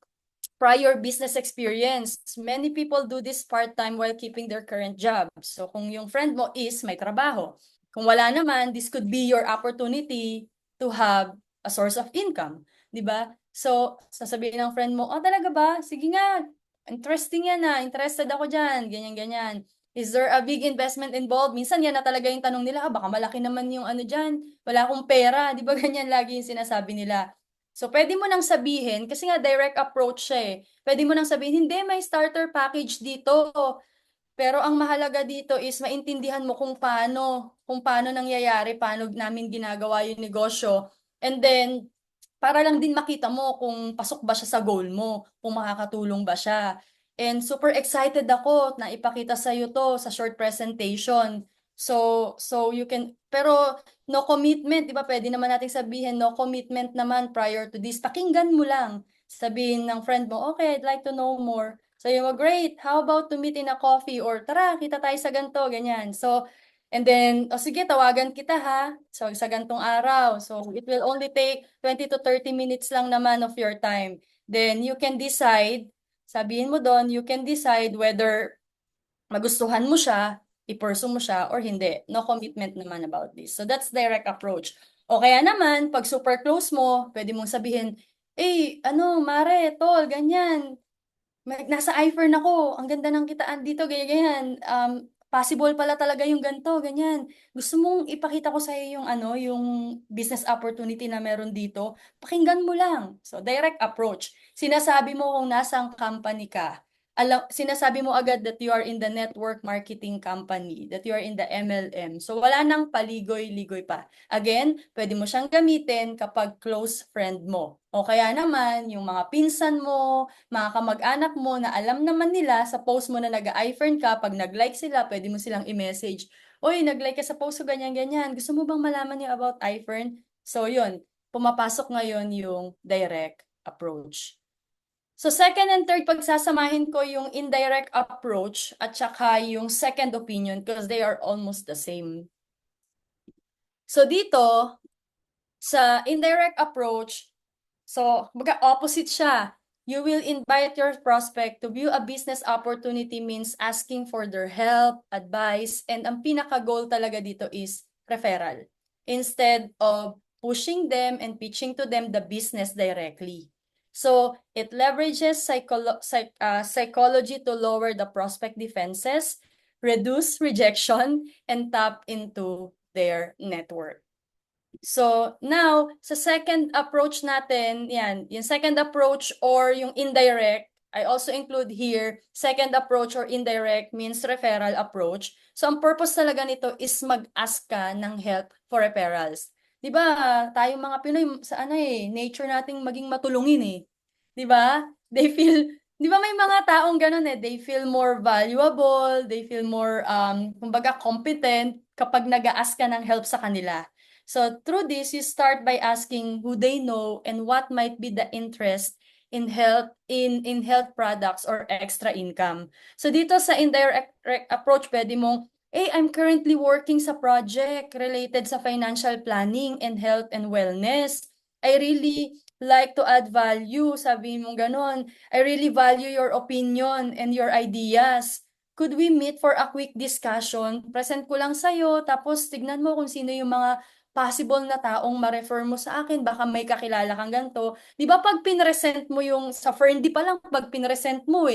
prior business experience. Many people do this part-time while keeping their current job. So, kung yung friend mo is may trabaho, kung wala naman, this could be your opportunity to have a source of income. Di ba? So, sasabihin ng friend mo, talaga ba? Sige nga, interesting yan interested ako dyan, ganyan. Is there a big investment involved? Minsan yan na talaga yung tanong nila, baka malaki naman yung dyan, wala akong pera, di ba ganyan lagi yung sinasabi nila. So, pwede mo nang sabihin, kasi nga direct approach siya eh. Pwede mo nang sabihin, hindi, may starter package dito. Pero ang mahalaga dito is maintindihan mo kung paano nangyayari, paano namin ginagawa yung negosyo. And then, para lang din makita mo kung pasok ba siya sa goal mo, kung makakatulong ba siya. And super excited ako na ipakita sa iyo to sa short presentation. So you can, pero no commitment, di ba? Pwede naman nating sabihin, no commitment naman prior to this. Pakinggan mo lang. Sabihin ng friend mo, okay, I'd like to know more. So you go, great, how about to meet in a coffee? Or tara, kita tayo sa ganito, ganyan. So, and then, sige, tawagan kita ha. So, sa gantong araw. So, it will only take 20 to 30 minutes lang naman of your time. Then, you can decide, sabihin mo doon, you can decide whether magustuhan mo siya i-pursue mo siya or hindi. No commitment naman about this. So that's direct approach. O kaya naman, pag super close mo, pwede mong sabihin, Mare, tol, ganyan. Nasa iFern ako, ang ganda ng kitaan dito, ganyan. Possible pala talaga yung ganito, ganyan. Gusto mong ipakita ko sa iyo yung business opportunity na meron dito, pakinggan mo lang. So, direct approach. Sinasabi mo kung nasang company ka. Sinasabi mo agad that you are in the network marketing company, that you are in the MLM. So, wala nang paligoy-ligoy pa. Again, pwede mo siyang gamitin kapag close friend mo. O kaya naman, yung mga pinsan mo, mga kamag-anak mo na alam naman nila sa post mo na nag-iFern ka, pag nag-like sila, pwede mo silang i-message, "Oy, nag-like ka sa post ko, ganyan-ganyan. Gusto mo bang malaman yung about iFern?" So, yun. Pumapasok ngayon yung direct approach. So, second and third, pagsasamahin ko yung indirect approach at saka yung second opinion because they are almost the same. So, dito, sa indirect approach, so, opposite siya. You will invite your prospect to view a business opportunity means asking for their help, advice, and ang pinaka-goal talaga dito is referral. Instead of pushing them and pitching to them the business directly. So, it leverages psychology to lower the prospect defenses, reduce rejection, and tap into their network. So, now, sa second approach natin, yan, yung second approach or yung indirect, I also include here, second approach or indirect means referral approach. So, ang purpose talaga nito is mag-ask ka ng help for referrals. Di ba, tayong mga Pinoy, nature nating maging matulungin eh. Di ba? Di ba may mga taong ganun eh, they feel more valuable, they feel more, kumbaga, competent kapag nag-ask ka ng help sa kanila. So through this, you start by asking who they know and what might be the interest in health products or extra income. So dito sa indirect approach, pwede mong, I'm currently working sa project related sa financial planning and health and wellness. I really like to add value, sabi mo ganon. I really value your opinion and your ideas. Could we meet for a quick discussion? Present ko lang sa'yo, tapos tignan mo kung sino yung mga possible na taong ma-refer mo sa akin, baka may kakilala kang ganito. Di ba pag pinresent mo yung, sa Ferndy pa lang, pag pinresent mo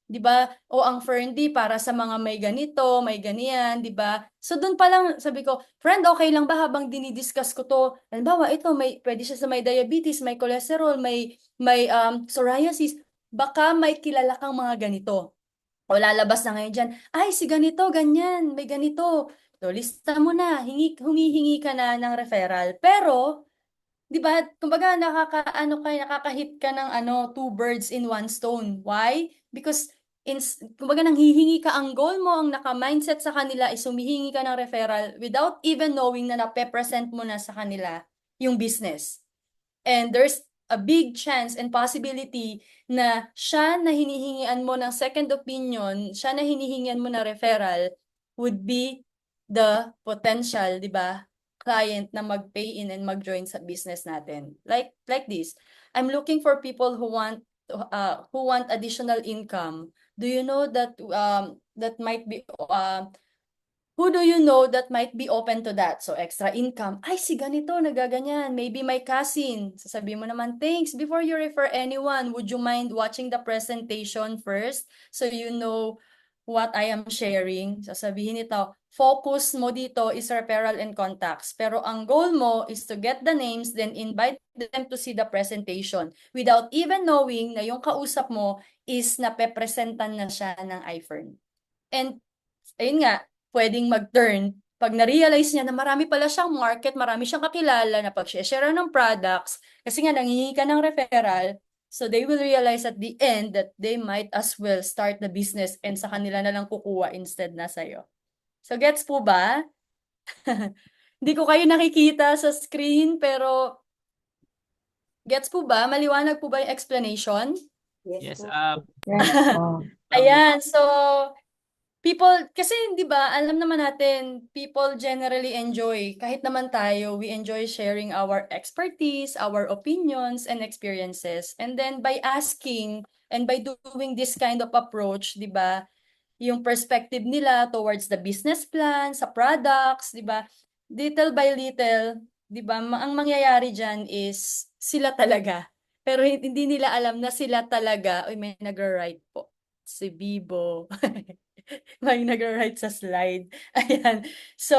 di ba? O ang Ferndy para sa mga may ganito, may ganiyan, di ba? So doon pa lang sabi ko, friend, okay lang ba habang dinidiscuss ko to? Halimbawa, ito, pwede siya sa may diabetes, may cholesterol, may psoriasis, baka may kilala kang mga ganito. O lalabas na ngayon dyan, ay, si ganito, ganyan, may ganito. So, lista mo na, humihingi ka na ng referral. Pero, di ba, kumbaga, nakaka-hit ka ng two birds in one stone. Why? Because, kumbaga, nanghihingi ka, ang goal mo, ang naka-mindset sa kanila is humihingi ka ng referral without even knowing na nape-present mo na sa kanila yung business. And there's a big chance and possibility na siya na hinihingian mo ng second opinion, siya na hinihingian mo na referral would be the potential, di ba, client na mag-pay in and mag-join sa business natin. Like this. I'm looking for people who want additional income. Do you know that that might be who do you know that might be open to that? So, extra income. Ay, si ganito, nagaganyan. Maybe my cousin. Sasabihin mo naman, thanks. Before you refer anyone, would you mind watching the presentation first so you know what I am sharing? Sasabihin nito, focus mo dito is referral and contacts. Pero ang goal mo is to get the names, then invite them to see the presentation without even knowing na yung kausap mo is napepresentan na siya ng iFern. And, ayun nga, pwedeng mag-turn pag na-realize niya na marami pala siyang market, marami siyang kakilala na pag-share ng products, kasi nga nangingi ka ng referral, so they will realize at the end that they might as well start the business and sa kanila na lang kukuha instead na sa'yo. So gets po ba? Hindi ko kayo nakikita sa screen, pero gets po ba? Maliwanag po ba yung explanation? Yes, Ayan, so people, kasi di ba, alam naman natin, people generally enjoy, kahit naman tayo, we enjoy sharing our expertise, our opinions, and experiences. And then by asking, and by doing this kind of approach, di ba, yung perspective nila towards the business plan, sa products, di ba? Little by little, di ba? Ang mangyayari dyan is sila talaga. Pero hindi nila alam na sila talaga. Uy, may nag-write po. Si Bibo. May nag-write sa slide. Ayan. So,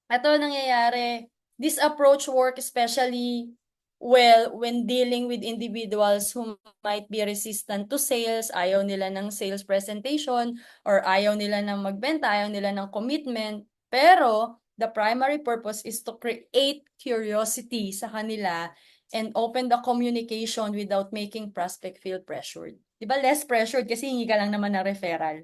ito nangyayari. This approach work especially well when dealing with individuals who might be resistant to sales, ayaw nila ng sales presentation, or ayaw nila ng magbenta, ayaw nila ng commitment. Pero, the primary purpose is to create curiosity sa kanila and open the communication without making prospect feel pressured. Diba less pressured kasi hingi ka lang naman ng referral.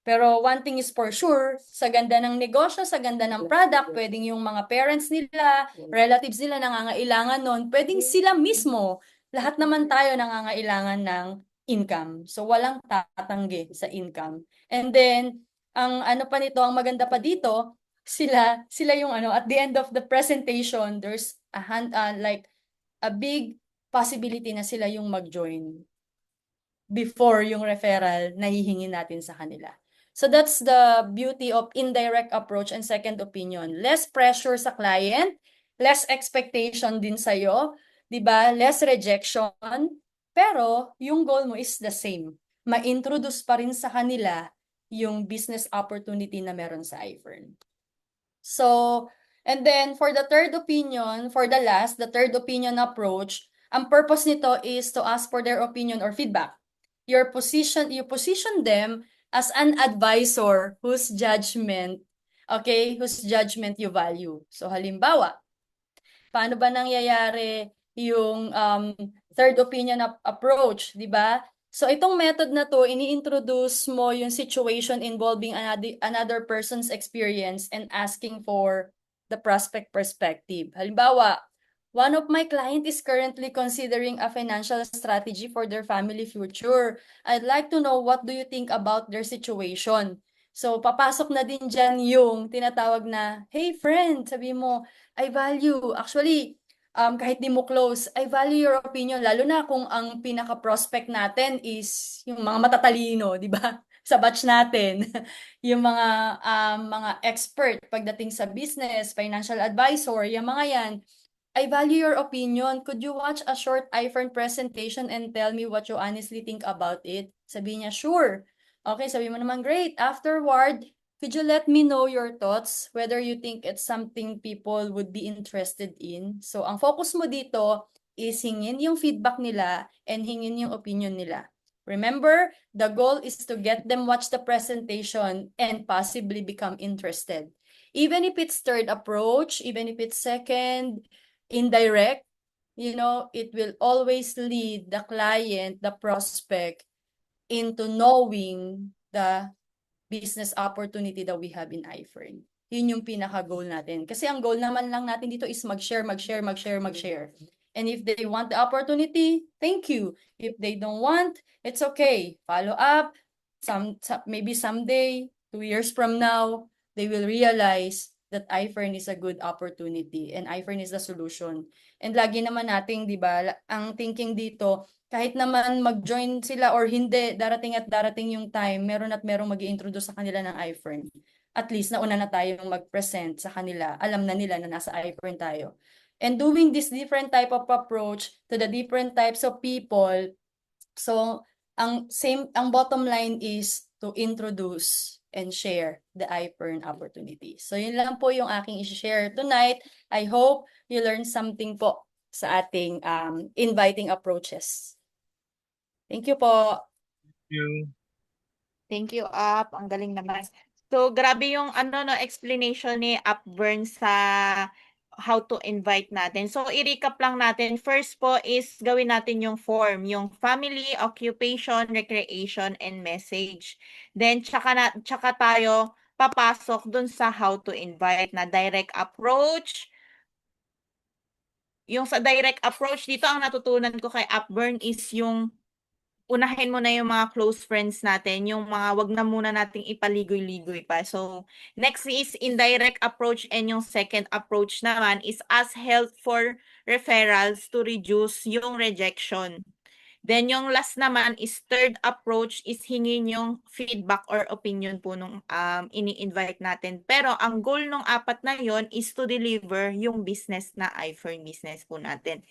Pero one thing is for sure, sa ganda ng negosyo, sa ganda ng product, pwedeng yung mga parents nila, relatives nila nangangailangan nun, pwedeng sila mismo. Lahat naman tayo nangangailangan ng income. So walang tatanggi sa income. And then, ang ano pa nito, ang maganda pa dito, sila yung at the end of the presentation, there's like a big possibility na sila yung mag-join before yung referral na hihingin natin sa kanila. So that's the beauty of indirect approach and second opinion. Less pressure sa client, less expectation din sa'yo, di ba? Less rejection, pero yung goal mo is the same. Ma-introduce pa rin sa kanila yung business opportunity na meron sa iFern. So, and then for the third opinion, the third opinion approach, ang purpose nito is to ask for their opinion or feedback. You position them as an advisor whose judgment you value. So halimbawa, paano ba nangyayari yung third opinion approach, di ba? So itong method na to, ini-introduce mo yung situation involving another person's experience and asking for the prospect perspective. Halimbawa, one of my client is currently considering a financial strategy for their family future. I'd like to know what do you think about their situation. So, papasok na din dyan yung tinatawag na, hey friend, sabi mo, I value, actually, kahit di mo close, I value your opinion, lalo na kung ang pinaka-prospect natin is yung mga matatalino, di ba? Sa batch natin, yung mga expert pagdating sa business, financial advisor, yung mga yan, I value your opinion. Could you watch a short iFern presentation and tell me what you honestly think about it? Sabi niya, sure. Okay, sabi mo naman, great. Afterward, could you let me know your thoughts, whether you think it's something people would be interested in? So, ang focus mo dito is hingin yung feedback nila and hingin yung opinion nila. Remember, the goal is to get them watch the presentation and possibly become interested. Even if it's third approach, even if it's second, indirect, it will always lead the client, the prospect, into knowing the business opportunity that we have in iFern. Yun yung pinaka-goal natin. Kasi ang goal naman lang natin dito is mag-share. And if they want the opportunity, thank you. If they don't want, it's okay. Follow up. Maybe someday, 2 years from now, they will realize that iFern is a good opportunity and iFern is the solution. And lagi naman nating, di ba, ang thinking dito, kahit naman mag-join sila or hindi, darating at darating yung time, meron mag-i-introduce sa kanila ng iFern. At least, nauna na tayong mag-present sa kanila. Alam na nila na nasa iFern tayo. And doing this different type of approach to the different types of people, so, ang bottom line is to introduce and share the iFern opportunity. So, yun lang po yung aking i-share tonight. I hope you learned something po sa ating inviting approaches. Thank you po. Thank you, Up. Ang galing naman. So, grabe yung explanation ni Upburn sa how to invite natin. So, i-recap lang natin. First po is gawin natin yung form, yung family, occupation, recreation, and message. Then, tsaka tayo papasok dun sa how to invite na direct approach. Yung sa direct approach, dito ang natutunan ko kay Upburn is yung unahin mo na yung mga close friends natin, yung mga wag na muna nating ipaligoy-ligoy pa. So, next is indirect approach, and yung second approach naman is ask help for referrals to reduce yung rejection. Then yung last naman is third approach is hingin yung feedback or opinion po nung ini-invite natin. Pero ang goal nung apat na yon is to deliver yung business na iFern business po natin.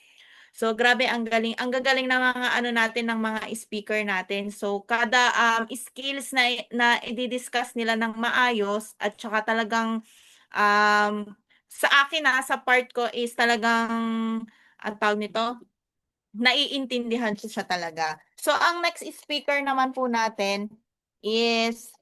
So grabe ang gagaling ng mga ano natin ng mga speaker natin. So kada skills na i-discuss nila ng maayos at saka talagang sa akin sa part ko is talagang ang tawag nito, naiintindihan siya talaga. So ang next speaker naman po natin is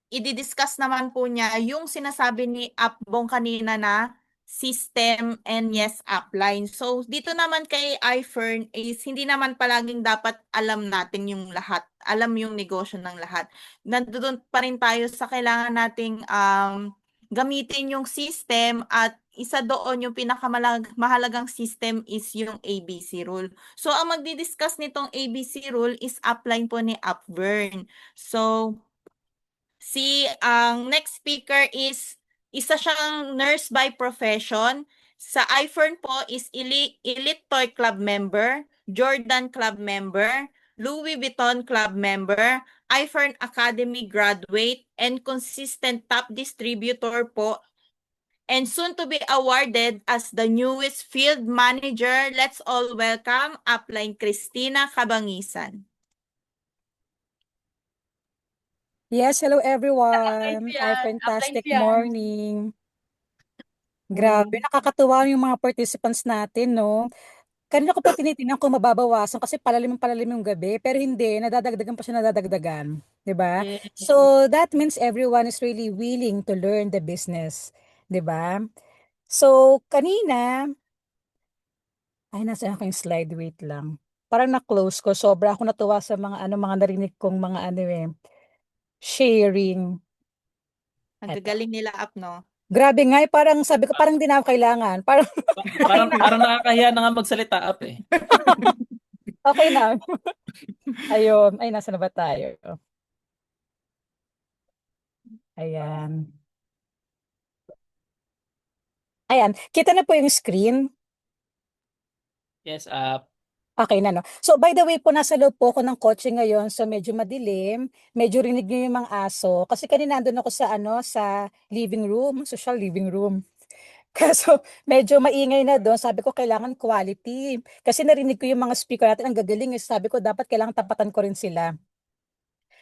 i-discuss naman po niya yung sinasabi ni Apbong kanina na system and yes upline. So dito naman kay iFern is hindi naman palaging dapat alam natin yung lahat, alam yung negosyo ng lahat. Nandoon pa rin tayo sa kailangan nating gamitin yung system at isa doon yung pinakamahalagang system is yung ABC rule. So ang magdi-discuss nitong ABC rule is upline po ni Upvern. So ang next speaker is isa siyang nurse by profession. Sa iFern po is Elite Toy Club member, Jordan Club member, Louis Vuitton Club member, iFern Academy graduate, and consistent top distributor po. And soon to be awarded as the newest field manager. Let's all welcome Upline Christina Cabangisan. Yes, hello Apply everyone. ko Ay, yan. fantastic Apply ko yan. morning. Grabe, nakakatuwa yung mga participants natin, no? Kanina ko pa tinitingnan kung mababawasan kasi palalim yung gabi, pero hindi, nadadagdagan pa siya nadadagdagan. 'Di ba? Yes. So, that means everyone is really willing to learn the business. 'Di ba? So, kanina, ay, nasa ako yung slide, wait lang. Parang na-close ko, sobra ako natuwa sa mga narinig kong mga sharing. Ang Eto. gagaling nila up, no? Grabe nga, parang sabi ko, parang hindi na ako kailangan. Parang, Parang, na. parang nakakahiya na nga magsalita up eh. okay na. Ayun. Ay, nasa na ba tayo? Ayan. Ayan. Kita na po yung screen. Yes, up. Okay na, no? So, by the way po, nasa loob po ako ng kotse ngayon. So, medyo madilim. Medyo rinig niyo yung mga aso. Kasi kanina nandun ako sa living room, social living room. Kaso, medyo maingay na doon. Sabi ko, kailangan quality. Kasi narinig ko yung mga speaker natin, ang gagaling. Sabi ko, dapat kailangan tapatan ko rin sila.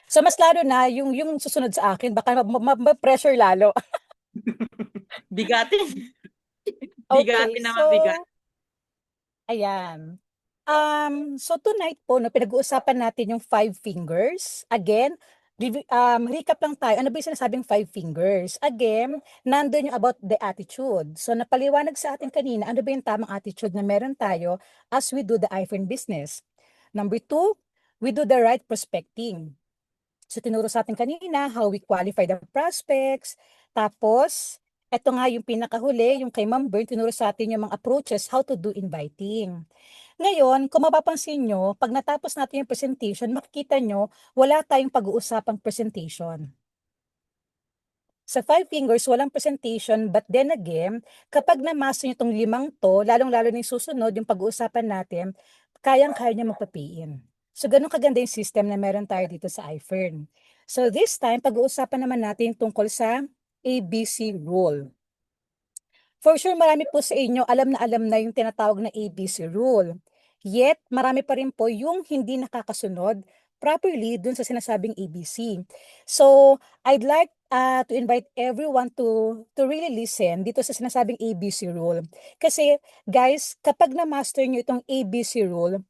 So, mas lalo na, yung susunod sa akin, baka ma-pressure lalo. Bigatin. Okay, Bigatin na so, mabigat. ayan. So tonight po, no, pinag-uusapan natin yung 5 fingers. Again, recap lang tayo. Ano ba yung sinasabing 5 fingers? Again, nandun yung about the attitude. So napaliwanag sa atin kanina, ano ba yung tamang attitude na meron tayo as we do the iPhone business. Number 2, we do the right prospecting. So tinuro sa atin kanina how we qualify the prospects. Tapos, eto nga yung pinakahuli, yung kay Ma'am Bern, tinuro sa atin yung mga approaches, how to do inviting. Ngayon, kung mapapansin nyo, pag natapos natin yung presentation, makikita nyo, wala tayong pag-uusapang presentation. Sa 5 fingers, walang presentation, but then again, kapag na-master nyo itong 5 to, lalong-lalo na yung susunod, yung pag-uusapan natin, kayang-kaya nyo magpapiin. So, ganun kaganda yung system na meron tayo dito sa iFern. So, this time, pag-uusapan naman natin tungkol sa ABC rule. For sure, marami po sa inyo alam na yung tinatawag na ABC rule. Yet, marami pa rin po yung hindi nakakasunod properly dun sa sinasabing ABC. So, I'd like to invite everyone to really listen dito sa sinasabing ABC rule. Kasi, guys, kapag na-master nyo itong ABC rule,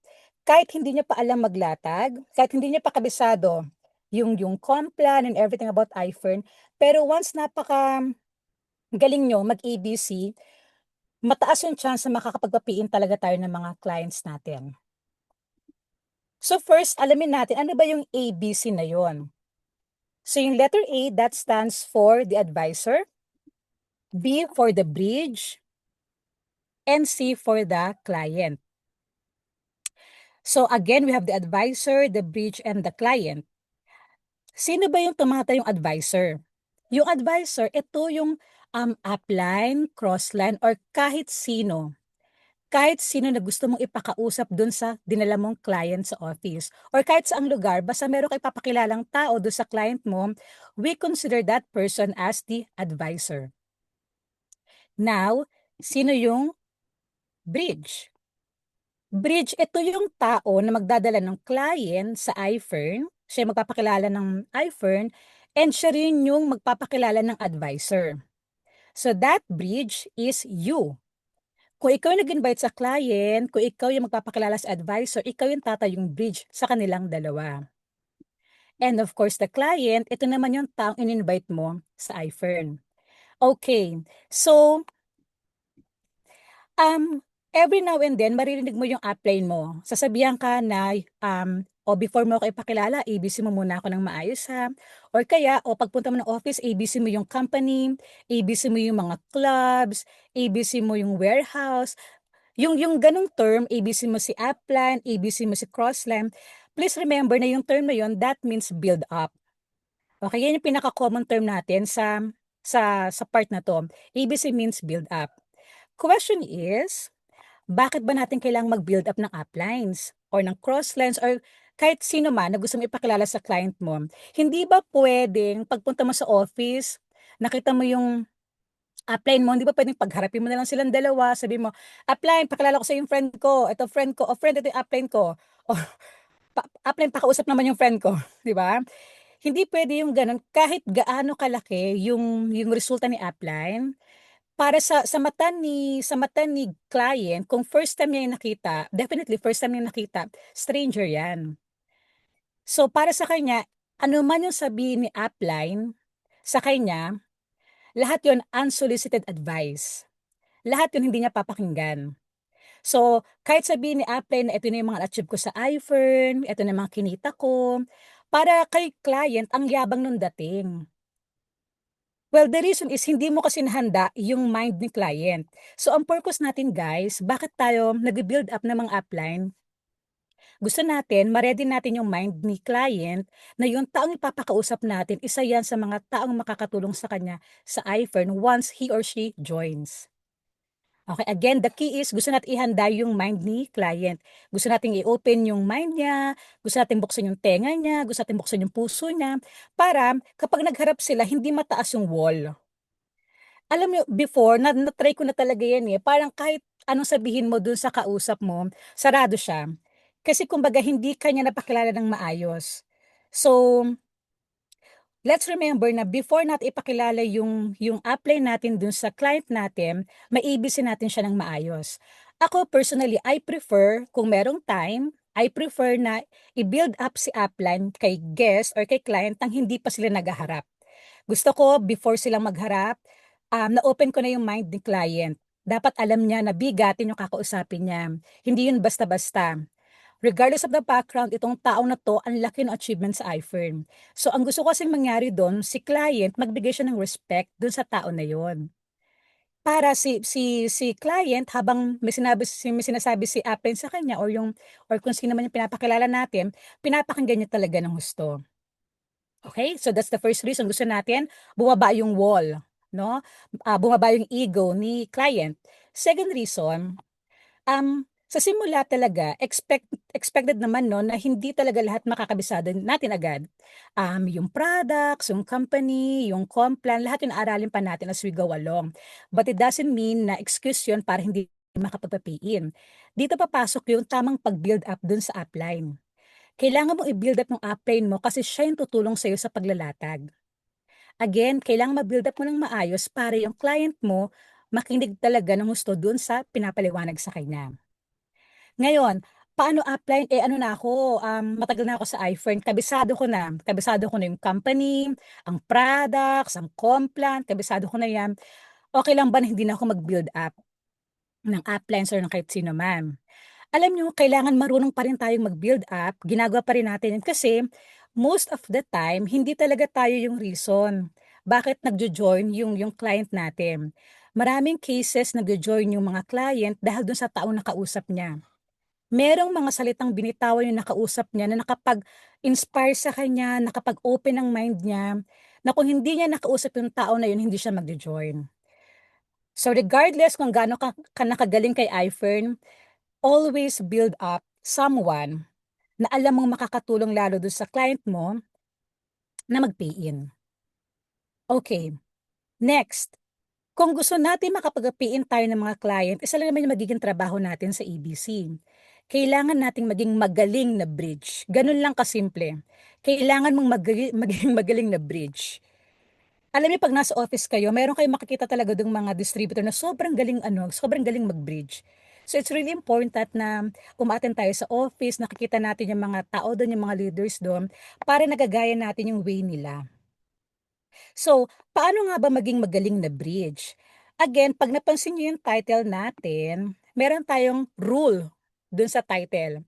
kahit hindi nyo pa alam maglatag, kahit hindi nyo pa kabisado yung complan and everything about iFern, pero once galing nyo mag-ABC, mataas yung chance na makakapagpapiin talaga tayo ng mga clients natin. So first, alamin natin, ano ba yung ABC na yon? So yung letter A, that stands for the advisor, B for the bridge, and C for the client. So again, we have the advisor, the bridge, and the client. Sino ba yung tumatayong advisor? Yung advisor, ito yung upline, crossline, or kahit sino kahit sino na gusto mong ipakausap dun sa dinala mong client sa office. Or kahit saang lugar, basta meron kang papakilalang tao dun sa client mo, we consider that person as the advisor. Now, sino yung bridge? Bridge, ito yung tao na magdadala ng client sa iFern. Siya yung magpapakilala ng iFern and siya rin yung magpapakilala ng advisor. So that bridge is you. Kung ikaw yung nag-invite sa client, kung ikaw yung magpapakilala sa advisor, ikaw yung tatayong bridge sa kanilang dalawa. And of course, the client, ito naman yung taong in-invite mo sa iFern. Okay, so every now and then, maririnig mo yung upline mo. Sasabihan ka na, before mo ako ipakilala, ABC mo muna ako ng maayos ha. Or kaya, pagpunta mo ng office, ABC mo yung company, ABC mo yung mga clubs, ABC mo yung warehouse. Yung ganong term, ABC mo si upline, ABC mo si crossline. Please remember na yung term na yun, that means build up. Okay, yan yung pinaka-common term natin sa part na to. ABC means build up. Question is, bakit ba natin kailangang mag-build up ng uplines or ng crosslines or kahit sino man na gusto mo ipakilala sa client mo? Hindi ba pwedeng pagpunta mo sa office, nakita mo yung upline mo, hindi ba pwedeng pagharapin mo na lang silang dalawa, sabi mo, upline, pakilala ko sa yung friend ko, ito friend ko, o friend, ito yung upline ko. O, upline, pakausap naman yung friend ko, di ba? Hindi pwede yung ganun, kahit gaano kalaki yung resulta ni upline, para sa mata ni client, kung first time niya yung nakita, definitely first time niya nakita, stranger yan. So para sa kanya, ano man yung sabihin ni upline sa kanya, lahat yon unsolicited advice. Lahat yun hindi niya papakinggan. So kahit sabihin ni upline na ito na yung mga achieve ko sa iFern, ito na yung mga kinita ko, para kay client, ang yabang nung dating. Well, the reason is hindi mo kasi nahanda yung mind ni client. So, ang purpose natin guys, bakit tayo nag-build up ng mga upline? Gusto natin, ma-ready natin yung mind ni client na yung taong ipapakausap natin, isa yan sa mga taong makakatulong sa kanya sa iFern once he or she joins. Okay, again, the key is gusto natin ihanda yung mind ni client. Gusto natin i-open yung mind niya, gusto natin buksan yung tenga niya, gusto natin buksan yung puso niya, para kapag nagharap sila, hindi mataas yung wall. Alam niyo, before, na-try ko na talaga yan eh. Parang kahit anong sabihin mo dun sa kausap mo, sarado siya. Kasi kumbaga, hindi kanya napakilala ng maayos. So, let's remember na before natin ipakilala yung upline natin dun sa client natin, maibisin natin siya ng maayos. Ako personally, I prefer, kung merong time, I prefer na i-build up si upline kay guest or kay client nang hindi pa sila naghaharap. Gusto ko, before silang magharap, na-open ko na yung mind ni client. Dapat alam niya na bigatin yung kakausapin niya. Hindi yun basta-basta. Regardless of the background, itong tao na to, ang laki ng achievement sa iFirm. So, ang gusto ko kasing mangyari doon, si client, magbigay siya ng respect doon sa tao na yon. Para si client, habang may sinasabi si upline sa kanya or kung sino man yung pinapakilala natin, pinapakinggan niya talaga ng husto. Okay? So that's the first reason. Gusto natin bumaba yung wall, no? Bumaba yung ego ni client. Second reason, sa simula talaga, expected naman no, na hindi talaga lahat makakabisado natin agad. Yung products, yung company, yung complan, lahat yung aralin pa natin as we go along. But it doesn't mean na excuse yun para hindi makapagpapiin. Dito papasok yung tamang pag-build up dun sa upline. Kailangan mong i-build up ng upline mo kasi siya yung tutulong sa'yo sa paglalatag. Again, kailangan ma-build up mo ng maayos para yung client mo makinig talaga ng gusto dun sa pinapaliwanag sa kanya. Ngayon, paano upline? Ano na ako, matagal na ako sa iFern, kabisado ko na yung company, ang products, ang complan, kabisado ko na yan. Okay lang ba na hindi na ako mag-build up ng uplines or ng kahit sino man? Alam niyo, kailangan marunong pa rin tayong mag-build up, ginagawa pa rin natin yan kasi most of the time, hindi talaga tayo yung reason bakit nagjo-join yung client natin. Maraming cases nagjo-join yung mga client dahil dun sa taong nakausap niya. Merong mga salitang binitawan yung nakausap niya na nakapag-inspire sa kanya, nakapag-open ng mind niya, na kung hindi niya nakausap yung tao na yun, hindi siya magjo-join. So regardless kung gaano ka nakagaling kay iFern, always build up someone na alam mong makakatulong lalo doon sa client mo na mag-pay in. Okay, next. Kung gusto natin makapag-pay in tayo ng mga client, isa lang naman yung magiging trabaho natin sa ABC. Kailangan nating maging magaling na bridge. Ganun lang kasimple. Kailangan mong maging magaling na bridge. Alam niyo pag nasa office kayo, meron kayong makikita talaga ng mga distributor na sobrang galing mag-bridge. So it's really important na umattend tayo sa office, nakikita natin yung mga tao doon, yung mga leaders doon, para nagagaya natin yung way nila. So, paano nga ba maging magaling na bridge? Again, pag napansin niyo yung title natin, meron tayong rule dun sa title.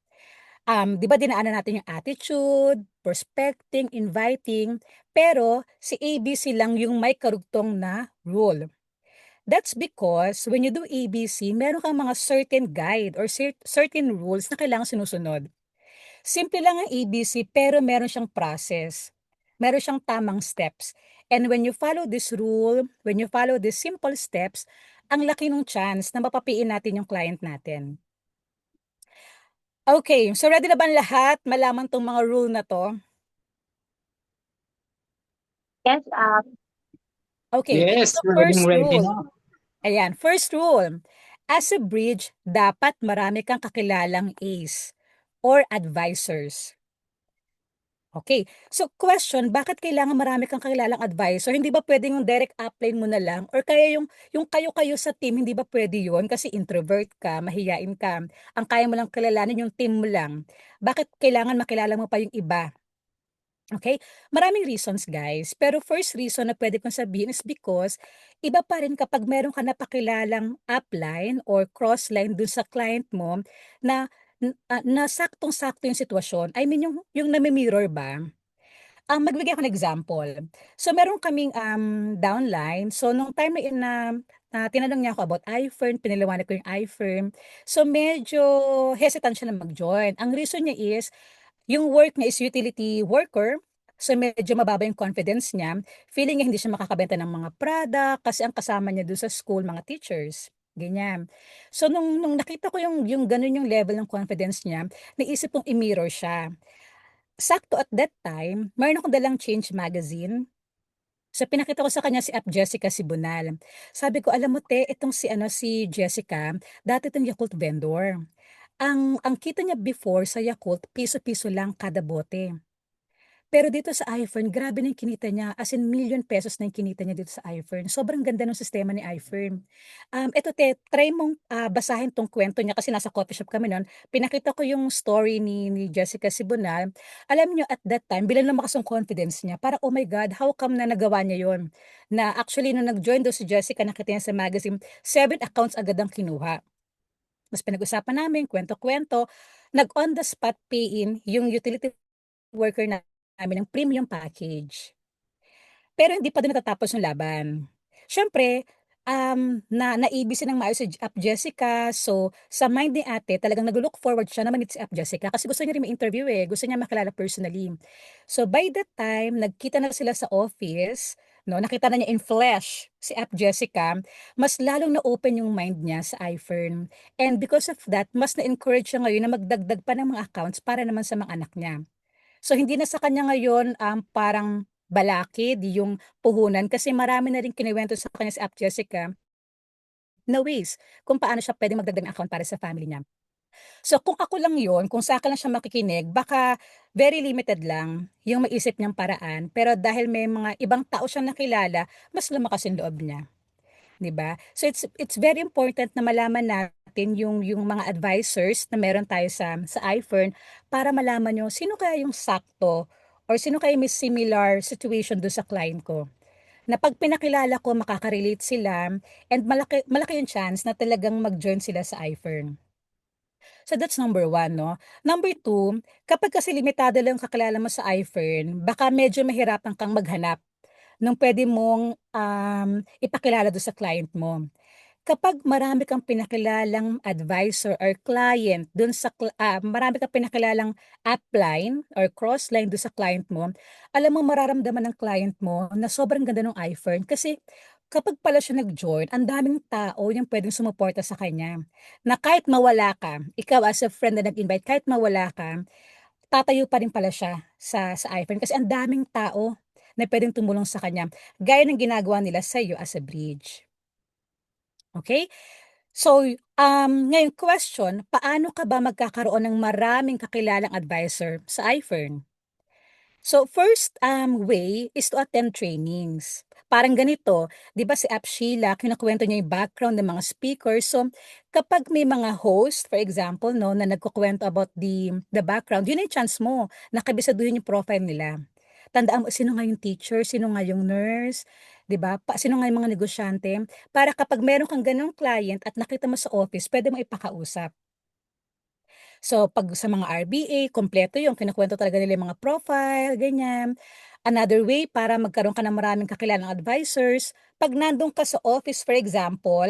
Di ba dinaanan natin yung attitude, prospecting, inviting, pero si ABC lang yung may karugtong na rule. That's because when you do ABC, meron kang mga certain guide or certain rules na kailangan sinusunod. Simple lang ang ABC pero meron siyang process. Meron siyang tamang steps. And when you follow this rule, when you follow these simple steps, ang laki ng chance na mapapiin natin yung client natin. Okay, so ready na ba ang lahat malaman tong mga rule na to? Yes, Okay, ito Yes, yung first ready rule. na. Ayan, first rule. As a bridge, dapat marami kang kakilalang ace or advisors. Okay. So question, bakit kailangan marami kang kakilalang advisor? Hindi ba pwedeng yung direct upline mo na lang? Or kaya yung kayo-kayo sa team, hindi ba pwede yun? Kasi introvert ka, mahiyain ka. Ang kaya mo lang kilalanin yung team mo lang. Bakit kailangan makilala mo pa yung iba? Okay? Maraming reasons, guys. Pero first reason na pwede kong sabihin is because iba pa rin kapag meron ka napakilalang upline or crossline dun sa client mo na na saktong-sakto yung sitwasyon. I mean, yung nami-mirror ba? Magbigay ako ng example. So, meron kaming downline. So, nung time na tinanong niya ako about iFirm, pinaliwanag ko yung iFirm. So, medyo hesitant siya na mag-join. Ang reason niya is, yung work niya is utility worker. So, medyo mababa yung confidence niya. Feeling niya hindi siya makakabenta ng mga product kasi ang kasama niya doon sa school, mga teachers. Ganyan. So, nung nakita ko yung ganun yung level ng confidence niya, naisip kong i-mirror siya. Sakto at that time, mayroon akong dalang Change magazine. So pinakita ko sa kanya si Jessica Sibunal. Sabi ko, alam mo te, itong si Jessica, dati itong Yakult vendor. Ang kita niya before sa Yakult, piso-piso lang kada bote. Pero dito sa iFern, grabe na yung kinita niya. As in, ₱1,000,000 na yung kinita niya dito sa iFern. Sobrang ganda ng sistema ni iFern. Eto te, try mong basahin tong kwento niya kasi nasa coffee shop kami noon. Pinakita ko yung story ni Jessica Sibunal. Alam niyo, at that time, bilang lumakas yung confidence niya, para oh my God, how come na nagawa niya yon? Na actually, nung nag-join daw si Jessica, nakita niya sa magazine, 7 accounts agad ang kinuha. Mas pinag-usapan namin, kwento-kwento, nag-on the spot pay-in yung utility worker namin ng premium package. Pero hindi pa din natatapos yung laban. Siyempre, naibisi ng maayos si Jessica. So, sa mind ni ate, talagang nag-look forward siya na ma-meet si Jessica kasi gusto niya rin ma-interview eh. Gusto niya makilala personally. So, by that time, nagkita na sila sa office. No, nakita na niya in flesh si Jessica. Mas lalong na-open yung mind niya sa iFirm. And because of that, mas na-encourage siya ngayon na magdagdag pa ng mga accounts para naman sa mga anak niya. So hindi na sa kanya ngayon parang balakid yung puhunan kasi marami na rin kinuwento sa kanya si Jessica na ways kung paano siya pwedeng magdagdag ng account para sa family niya. So kung ako lang yon, kung sa akin lang siya makikinig, baka very limited lang yung maisip niyang paraan. Pero dahil may mga ibang tao siyang nakilala, mas lumakas yung loob niya. 'Di ba? So it's very important na malaman natin yung mga advisors na meron tayo sa iFern para malaman nyo sino kaya yung sakto or sino kaya may similar situation do sa client ko. Na pag pinakilala ko, makaka-relate sila and malaki yung chance na talagang mag-join sila sa iFern. So that's number 1, no? Number 2, kapag kasi limitado lang kakilala mo sa iFern, baka medyo mahirapan kang maghanap nung pwede mong ipakilala do sa client mo. Kapag marami kang pinakilalang advisor or client dun sa marami kang pinakilalang upline or crossline dun sa client mo, alam mo mararamdaman ng client mo na sobrang ganda ng iFern kasi kapag pala siya nag-join, ang daming tao yung pwedeng sumuporta sa kanya. Na kahit mawala ka, ikaw as a friend na nag-invite, kahit mawala ka, tatayo pa rin pala siya sa iPhone kasi ang daming tao na pwedeng tumulong sa kanya. Gaya ng ginagawa nila sa iyo as a bridge. Okay? So, ngayon question, paano ka ba magkakaroon ng maraming kakilalang advisor sa iFern? So, first way is to attend trainings. Parang ganito, 'di ba si App Sheila, kinukuwento niya yung background ng mga speakers. So, kapag may mga host, for example, no, na nagkukuwento about the background, yun yung chance mo na kabisaduhin yung profile nila. Tandaan mo, sino nga yung teacher, sino nga yung nurse, 'di ba? Sino nga yung mga negosyante, para kapag meron kang ganong client at nakita mo sa office, pwede mo ipakausap. So, 'pag sa mga RBA, kumpleto yung kinukuwento talaga nila yung mga profile, ganyan. Another way para magkaroon ka ng maraming kakilalang advisors, 'pag nandun ka sa office, for example,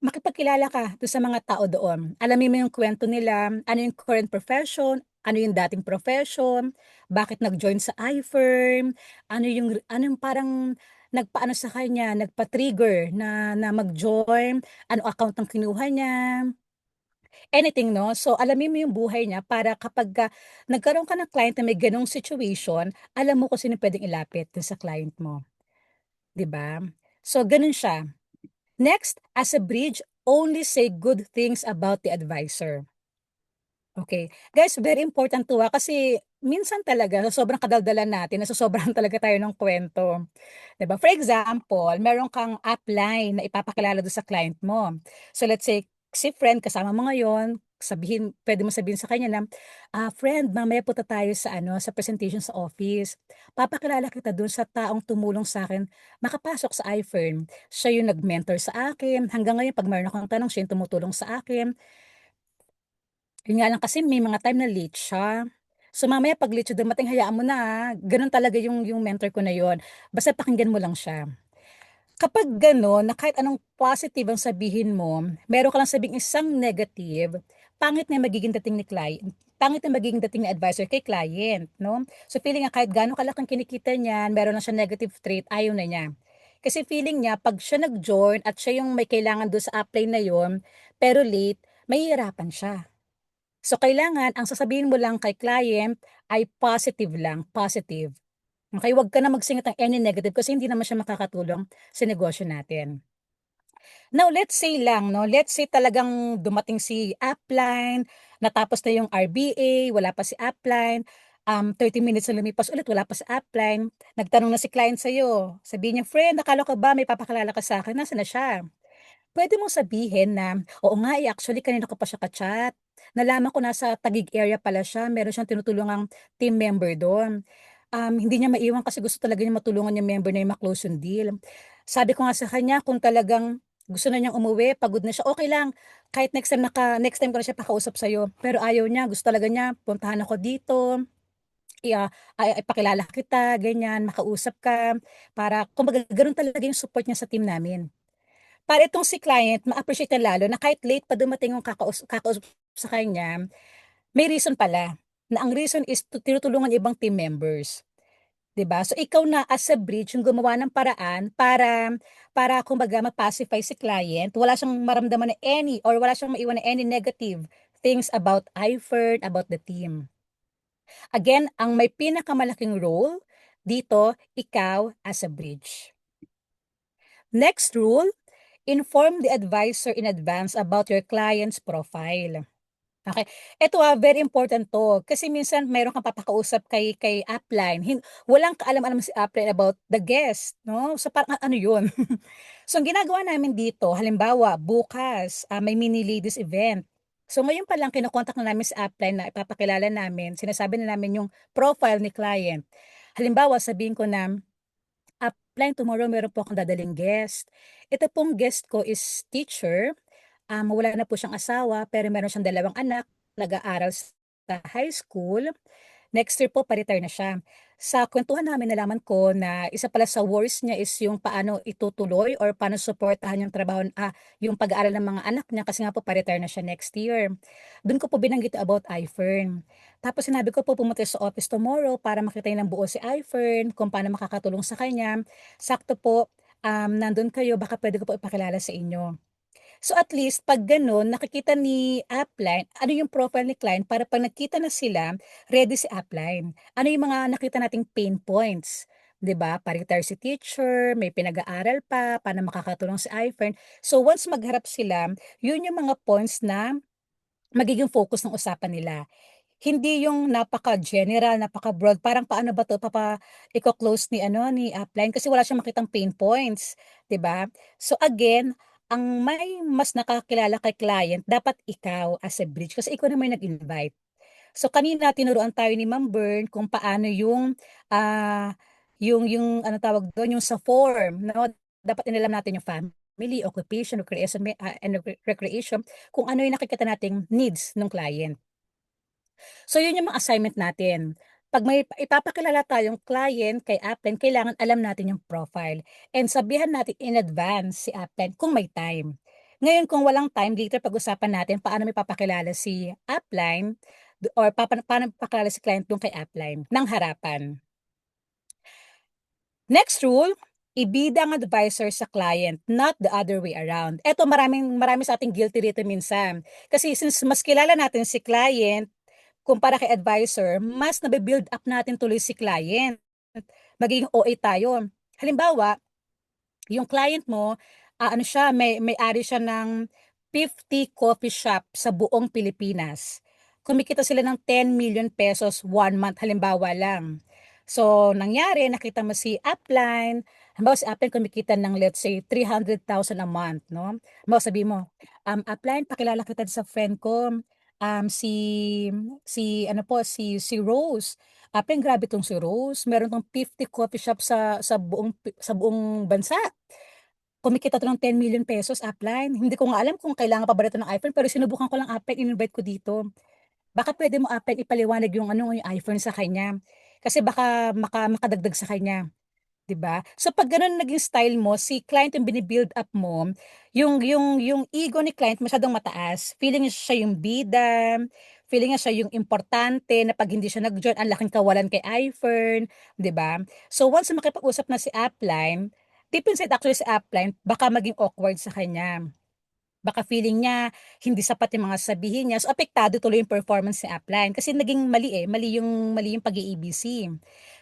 makipagkilala ka dun sa mga tao doon. Alamin mo yung kwento nila, ano yung current profession, ano yung dating profession, bakit nag-join sa iFirm, ano yung parang nagpaano sa kanya, nagpa-trigger na mag-join, ano account ang kinuha niya, anything 'no. So, alamin mo yung buhay niya para kapagka nagkaroon ka ng client na may gano'ng situation, alam mo kung sino puwedeng ilapit dun sa client mo, 'di ba? So, gano'n siya. Next, as a bridge, only say good things about the advisor. Okay. Guys, very important 'to, kasi minsan talaga sa sobrang kadaldalan natin nasosobrahan talaga tayo ng kuwento. 'Di ba? For example, meron kang upline na ipapakilala dun sa client mo. So let's say, si friend kasama mo ngayon, pwede mo sabihin sa kanya na, "Friend, mamaya punta tayo sa ano, sa presentation sa office. Papakilala kita dun sa taong tumulong sa'kin makapasok sa iFirm. Siya yung nag-mentor sa akin, hanggang ngayon 'pag meron akong tanong siya yung tumutulong sa akin. Yun nga lang kasi may mga time na late siya. So mamaya 'pag late siya dumating, hayaan mo na, gano'n talaga yung mentor ko na yun, basta pakinggan mo lang siya." Kapag gano'n na kahit anong positive ang sabihin mo, meron ka lang sabihing isang negative, pangit na magiging dating ni advisor kay client, 'no? So feeling niya kahit gaano kalaking kinikita niyan, meron na siyang negative trait, ayaw na niya. Kasi feeling niya 'pag siya nag-join at siya yung may kailangan dun sa upline na yun, pero late, mahihirapan siya. So kailangan ang sasabihin mo lang kay client ay positive lang, positive. Okey, wag ka na magsingit ng any negative kasi hindi naman siya makakatulong sa negosyo natin. Now let's say lang 'no, let's say talagang dumating si upline, natapos na yung RBA, wala pa si upline, 30 minutes na lumipas ulit wala pa si upline, nagtanong na si client sa'yo, sabihin niya, "Friend, akala ko ba may papakilala ka sa'kin, nasaan na siya?" Puwede mong sabihin na, "Oo nga, eh, actually kanina ko pa siya ka-chat. Nalaman ko nasa Taguig area pala siya, meron siyang tinutulungang team member do'n. Hindi niya maiwan kasi gusto talaga niya matulungan yung member na yun ma-close yung deal. Sabi ko nga sa kanya kung talagang gusto na niyang umuwi, pagod na siya, okey lang, kahit next time ko na siya pakausap sa'yo. Pero ayaw niya, gusto talaga niya puntahan ako dito, ipakilala kita, ganyan, makausap ka, para kumbaga gano'n talaga yung support niya sa team namin." Para itong si client ma-appreciate niya lalo na kahit late pa dumating yung kakausap sa kanya, may reason pala, na ang reason is tinutulungan yung ibang team members, 'di ba? So ikaw na as a bridge yung gumawa ng paraan para kumbaga ma-pacify si client, wala siyang maramdaman na wala siyang maiwan na any negative things about iFirm, about the team. Again, ang may pinakamalaking role dito, ikaw as a bridge. Next rule, inform the advisor in advance about your client's profile. Okay, eto, very important 'to, kasi minsan meron kang papakausap kay upline, walang kaalam-alam si upline about the guest, 'no? So parang ano 'yun? So ang ginagawa namin dito, halimbawa bukas, may mini ladies event. So ngayon pa lang kino-contact na namin si upline na ipapakilala namin, sinasabi na namin yung profile ni client. Halimbawa sabihin ko na, "Upline, tomorrow meron po akong dadaling guest. Ito pong guest ko is teacher. Wala na po siyang asawa pero meron siyang 2 anak, nag-aaral sa high school. Next year po pa-retire na siya. Sa kuwentuhan namin nalaman ko na isa pala sa worries niya is yung paano itutuloy or paano suportahan yung yung pag-aaral ng mga anak niya kasi nga po pa-retire na siya next year. Dun ko po binanggit about iFern. Tapos sinabi ko po pumunta sa office tomorrow para makita niya ng buo si iFern, kung paano makakatulong sa kanya. Sakto po, nandun kayo, baka pwede ko po ipakilala sa inyo. So at least pag gano'n nakikita ni upline, ano yung profile ni client para pag nagkita na sila, ready si upline. Ano yung mga nakita nating pain points, 'di ba? Pa-retire si teacher, may pinag-aaral pa, paano makakatulong si iFern. So once magharap sila, yun yung mga points na magiging focus ng usapan nila. Hindi yung napaka-general, napaka-broad, parang paano ba 'to iko-close ni ano, ni upline kasi wala siyang makitang pain points, 'di ba? So again, ang may mas nakakilala kay client dapat ikaw as a bridge kasi ikaw naman yung nag-invite. So kanina tinuruan tayo ni Ma'am Bern kung paano yung anong tawag dun, yung sa form 'no, dapat inalam natin yung family, occupation, recreation, kung ano yung nakikita nating needs ng client. So yun yung mga assignment natin. 'Pag may ipapakilala tayong client kay upline, kailangan alam natin yung profile and sabihan natin in advance si upline kung may time. Ngayon kung walang time, later pag-usapan natin paano may papakilala si upline or paano papakilala si client dun kay upline ng harapan. Next rule, ibida ang advisor sa client, not the other way around. Eto marami sa ating guilty rito minsan. Kasi since mas kilala natin si client kumpara kay advisor, mas nabe-build up natin tuloy si client. Magiging OA tayo. Halimbawa, yung client mo, ano siya, may-ari siya ng 50 coffee shop sa buong Pilipinas. Kumikita sila ng 10 million pesos 1 month, halimbawa lang. So, nangyari, nakita mo si upline, halimbawa si upline kumikita ng let's say 300,000 a month, no? Halimbawa sabi mo, upline, pakilala kita sa friend ko, si si Rose. Upline, grabe tong si Rose, meron tong 50 coffee shop sa buong bansa. Kumikita 'to ng 10 million pesos upline. Hindi ko nga alam kung kailangan pa ba nito ng iPhone, pero sinubukan ko lang upline, in-invite ko dito. Baka puwede mo upline ipaliwanag yung ano, yung iPhone sa kanya. Kasi baka makadagdag sa kanya. 'Di ba? So 'pag gano'n naging style mo, si client yung bini-build up mo, yung ego ni client masyadong mataas. Feeling niya siya yung bida, feeling niya siya yung importante na 'pag hindi siya nag-join, ang laking kawalan kay iFern, 'di ba? So once na makipag-usap na si upline, deep inside actually si upline, baka maging awkward sa kanya. Baka feeling niya hindi sapat yung mga sabihin niya, so apektado tuloy yung performance ni upline kasi naging mali yung pag-i-ABC.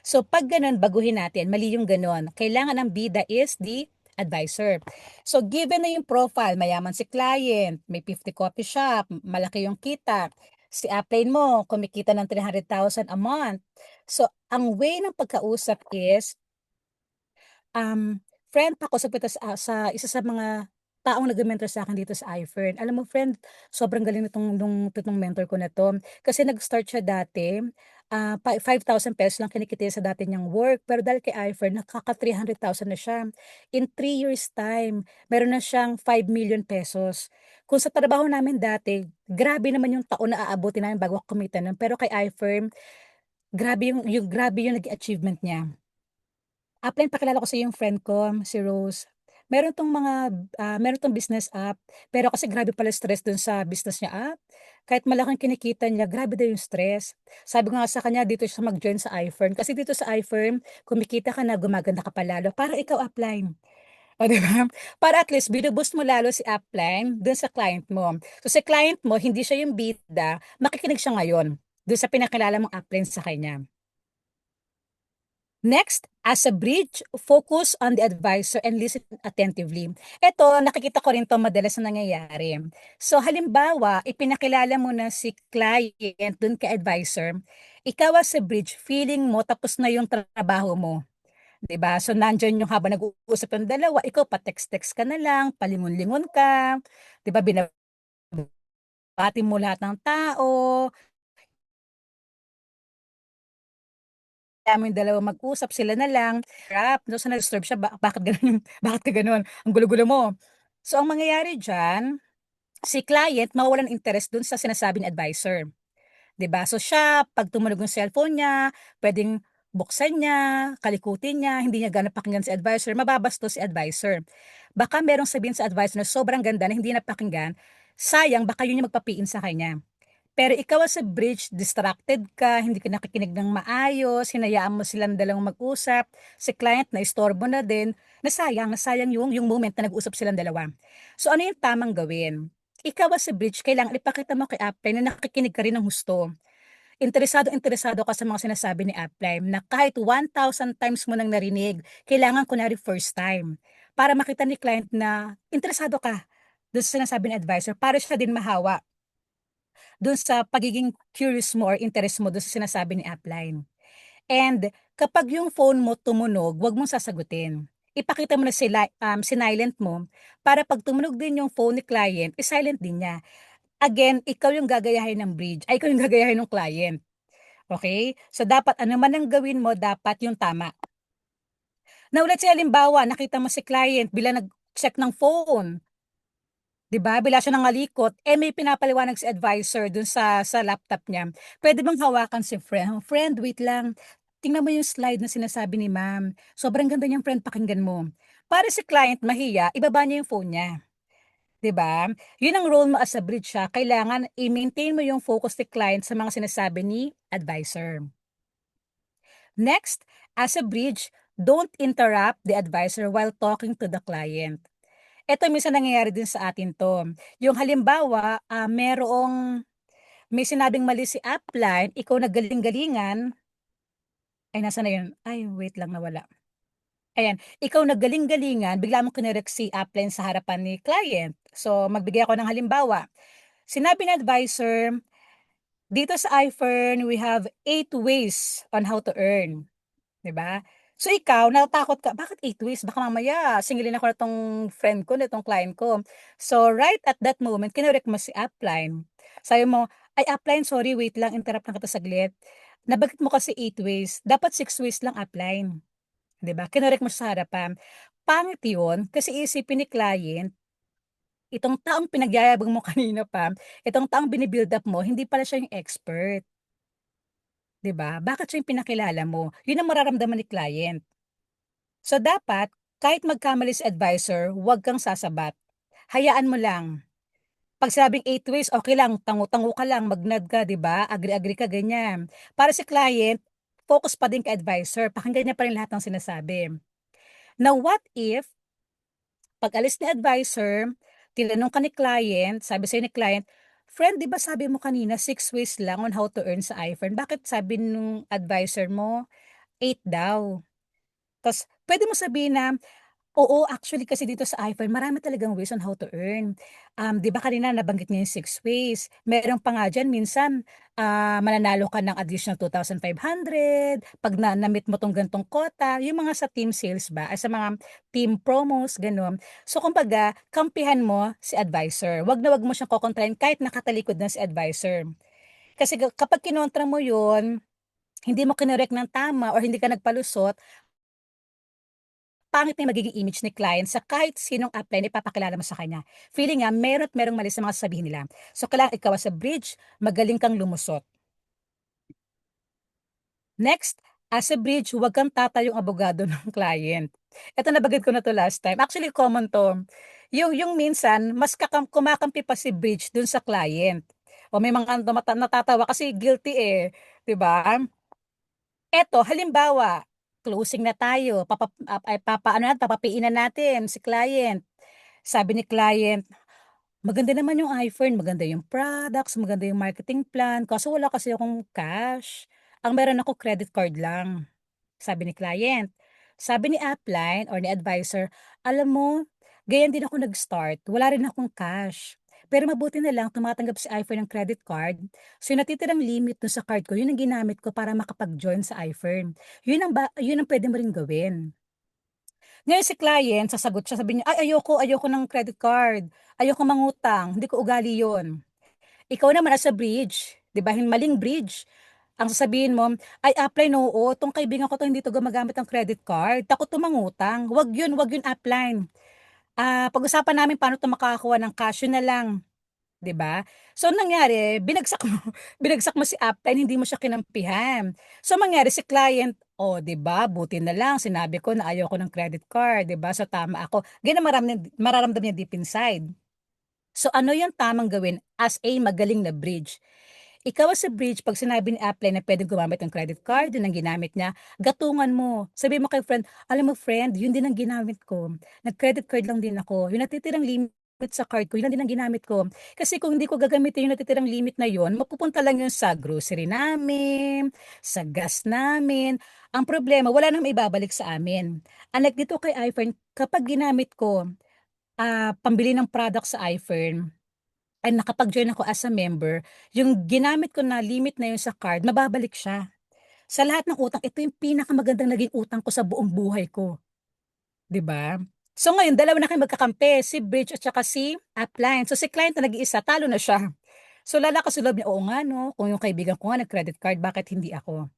So 'pag gano'n baguhin natin, mali yung gano'n. Kailangan ang bida is the advisor. So given na yung profile, mayaman si client, may 50 coffee shop, malaki yung kita, si upline mo kumikita ng 300,000 a month. So ang way ng pagkausap is, friend, pakiusap kita sa isa sa mga taong nagme-mentor sa'kin dito sa iFern. Alam mo friend, sobrang galing nitong mentor ko na 'to. Kasi nag-start siya dati, 5,000 pesos lang kinikita niya sa dati niyang work. Pero dahil kay iFern nakaka-300,000 na siya. In 3 years time, meron na siyang 5 million pesos. Kung sa trabaho namin dati, grabe naman yung taon na aabutin namin bago ako kumita nun. Pero kay iFirm, grabe yung naging achievement niya. Upline, pakilala ko sa'yo yung friend ko, si Rose. Meron 'tong business app, pero kasi grabe pala stress dun sa business niya app. Kahit malaking kinikita niya, grabe daw yung stress. Sabi ko nga sa kanya dito siya mag-join sa iFirm, kasi dito sa iFirm kumikita ka na, gumaganda ka pa lalo, parang ikaw upline. Oh, 'di ba? Para at least bino-boost mo lalo si upline dun sa client mo. So, si client mo hindi siya yung bida, makikinig siya ngayon dun sa pinakilala mong upline sa kanya. Next, as a bridge, focus on the advisor and listen attentively. Ito, nakikita ko rin 'to madalas na nangyayari. So halimbawa, ipinakilala mo na si client dun kay advisor, ikaw as a bridge, feeling mo tapos na yung trabaho mo, 'di ba? So nandiyan yung habang nag-uusap yung dalawa, ikaw pa-text-text ka na lang, palingon-lingon ka, 'di ba, binabati mo lahat ng tao, namin dalawa mag-usap, sila na lang, rap, no, so na-disturb siya, bakit gano'n, bakit ka gano'n, ang gulo-gulo mo. So ang mangyayari diyan, si client mawawalan ng interest dun sa sinasabi ni advisor, 'di ba? So siya, 'pag tumunog yung cellphone niya, puwedeng buksan niya, kalikutin niya, hindi niya gaano pakinggan si advisor, mababastos si advisor. Baka merong sabihin sa advisor na sobrang ganda na hindi napakinggan, sayang baka yun yung magpapiin sa kanya. Pero ikaw as a bridge, distracted ka, hindi ka nakikinig ng maayos, hinayaan mo silang dalawang mag-usap, si client na istorbo na din, nasayang yung moment na nag-usap silang dalawa. So ano yung tamang gawin? Ikaw as a bridge, kailangan ipakita mo kay upline na nakikinig ka rin ng husto. Interesado ka sa mga sinasabi ni upline na kahit 1,000 times mo nang narinig, kailangan kunwari first time. Para makita ni client na interesado ka doon sa sinasabi ni advisor, para siya din mahawa doon sa pagiging curious mo or interest mo doon sa sinasabi ni upline. And kapag yung phone mo tumunog, wag mong sasagutin. Ipakita mo na sinilent mo para pag tumunog din yung phone ni client, isilent din niya. Again, ikaw yung gagayahin ng bridge, ay ikaw yung gagayahin ng client. Okay? So dapat ano man ang gawin mo, dapat yung tama. Now let's say halimbawa, nakita mo si client bila nag-check ng phone, 'di ba? Bila siya nangalikot, may pinapaliwanag si advisor dun sa laptop niya. Pwede bang hawakan si friend? Friend, wait lang. Tingnan mo yung slide na sinasabi ni ma'am. Sobrang ganda niyang friend, pakinggan mo. Para si client mahiya, ibaba niya yung phone niya. 'Di ba? Yun ang role mo as a bridge siya. Kailangan i-maintain mo yung focus ni client sa mga sinasabi ni advisor. Next, as a bridge, don't interrupt the advisor while talking to the client. Ito minsan nangyayari din sa atin 'to. Yung halimbawa, may sinabing mali si upline, ikaw naggaling-galingan, ay nasaan na yun? Ay wait lang, nawala. Ayan, ikaw naggaling-galingan, bigla mong kinorek si upline sa harapan ni client. So magbigay ako ng halimbawa. Sinabi ng advisor, dito sa iFern, we have 8 ways on how to earn. 'Di ba? So ikaw, natatakot ka, bakit 8 ways? Baka mamaya singilin ako nitong friend ko, nitong client ko. So right at that moment, kinorek mo si upline. Sabi mo, ay upline, sorry, wait lang, interrupt lang kita saglit. Nabanggit mo kasi 8 ways, dapat 6 ways lang upline. 'Di ba? Kinorek mo sa harapan. Pangit yun, kasi isipin ni client, itong taong pinagyayabang mo kanina pa, itong taong binibuild up mo, hindi pala siya yung expert. 'Di ba? Bakit siya yung pinakilala mo? Yun ang mararamdaman ni client. So dapat, kahit magkamali si advisor, huwag kang sasabat. Hayaan mo lang. Pag sinabing 8 ways, okay lang, tango-tango ka lang, mag-nod ka, 'di ba? Agree-agree ka, ganyan. Para si client, focus pa din kay advisor. Pakinggan niya pa rin lahat ng sinasabi. Now, what if, pag alis ni advisor, tinanong ka ni client, sabi sa'yo ni client, friend, di ba sabi mo kanina 6 ways lang on how to earn sa iPhone? Bakit sabi nung advisor mo 8 daw? Tas puwede mo sabihin na, oo, actually kasi dito sa iPhone marami talagang ways on how to earn. 'Di ba kanina nabanggit niyo yung 6 ways, meron pa nga diyan minsan, mananalo ka ng additional 2,500 'pag na-meet mo 'tong ganitong quota, yung mga sa team sales ba, ay sa mga team promos, gano'n. So kumbaga, kampihan mo si advisor, 'wag mo siyang kokontrahin kahit nakatalikod na si advisor. Kasi kapag kinontra mo yun, hindi mo kinorek ng tama or hindi ka nagpalusot, pangit na yung magiging image ni client sa kahit sinong upline ipapakilala mo sa kanya. Feeling niya merong mali sa mga sasabihin nila. So kailangan ikaw as a bridge, magaling kang lumusot. Next, as a bridge, huwag kang tatayong abogado ng client. Ito nabanggit ko na 'to last time. Actually common 'to. Yung minsan mas kumakampi pa si bridge dun sa client. O may mga natatawa kasi guilty, 'di ba? Eto halimbawa, closing na tayo, papapiin na natin si client. Sabi ni client, "Maganda naman yung iPhone, maganda yung products, maganda yung marketing plan, kaso wala kasi akong cash. Ang meron ako credit card lang." Sabi ni client. Sabi ni upline or ni advisor, "Alam mo, ganyan din ako nag-start, wala rin akong cash. Pero mabuti na lang tumatanggap si iPhone ng credit card. So yung natitirang limit dun sa card ko, yun ang ginamit ko para makapag-join sa iPhone. Yun ang pwede mo rin gawin." Ngayon si client, sasagot siya, sabi niya, "Ay, ayoko ng credit card. Ayoko mangutang, hindi ko ugali yun." Ikaw naman as a bridge, 'di ba, maling bridge. Ang sasabihin mo, "Ay upline, oo, 'tong kaibigan ko 'to hindi 'to gumagamit ng credit card, takot 'to mangutang." Wag yun upline. Pag-usapan namin paano 'to makakakuha ng cash, yun na lang, 'di ba? So anong nangyari, binagsak mo binagsak mo si upline, hindi mo siya kinampihan. So ang mangyari si client, "Oh, 'di ba, buti na lang sinabi ko na ayaw ko ng credit card, 'di ba? So tama ako." Ganun mararamdam niya deep inside. So ano yung tamang gawin as a magaling na bridge? Ikaw sa bridge, pag sinabi ni Appline na pwedeng gumamit ng credit card, yun ang ginamit niya, gatungan mo. Sabi mo kay friend, alam mo friend, yun din ang ginamit ko. Nag-credit card lang din ako. Yung natitirang limit sa card ko, yun lang din ang ginamit ko. Kasi kung hindi ko gagamitin yung natitirang limit na yun, mapupunta lang yun sa grocery namin, sa gas namin. Ang problema, wala nang ibabalik sa amin. Unlike dito kay iPhone, kapag ginamit ko, pambili ng product sa iPhone, ay nakapag-join ako as a member, yung ginamit ko na limit na yun sa card, mababalik siya. Sa lahat ng utang, ito yung pinakamagandang naging utang ko sa buong buhay ko. 'Di ba? So ngayon, dalawa na kayo magkakampi, si Bridge at saka si Upline. So si client na nag-iisa, talo na siya. So lalakas sa loob niya, oo nga no, kung yung kaibigan ko nga nag-credit card, bakit hindi ako?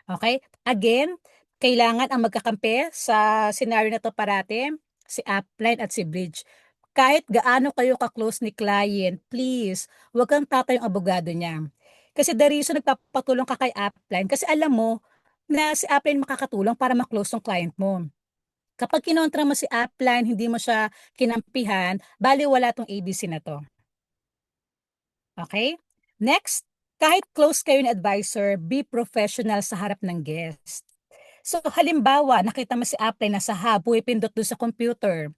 Okay? Again, kailangan ang magkakampi sa scenario na to parate, si Upline at si Bridge. Kahit gaano kayo ka-close ni client, please, huwag kang tatayong abogado niya. Kasi the reason nagpapatulong ka kay Upline, kasi alam mo na si Upline makakatulong para ma-close ng client mo. Kapag kinontra mo si Upline, hindi mo siya kinampihan, bali wala tong ABC na to. Okay? Next, kahit close kayo ni advisor, be professional sa harap ng guest. So halimbawa, nakita mo si Upline na sa hub, pindot doon sa computer.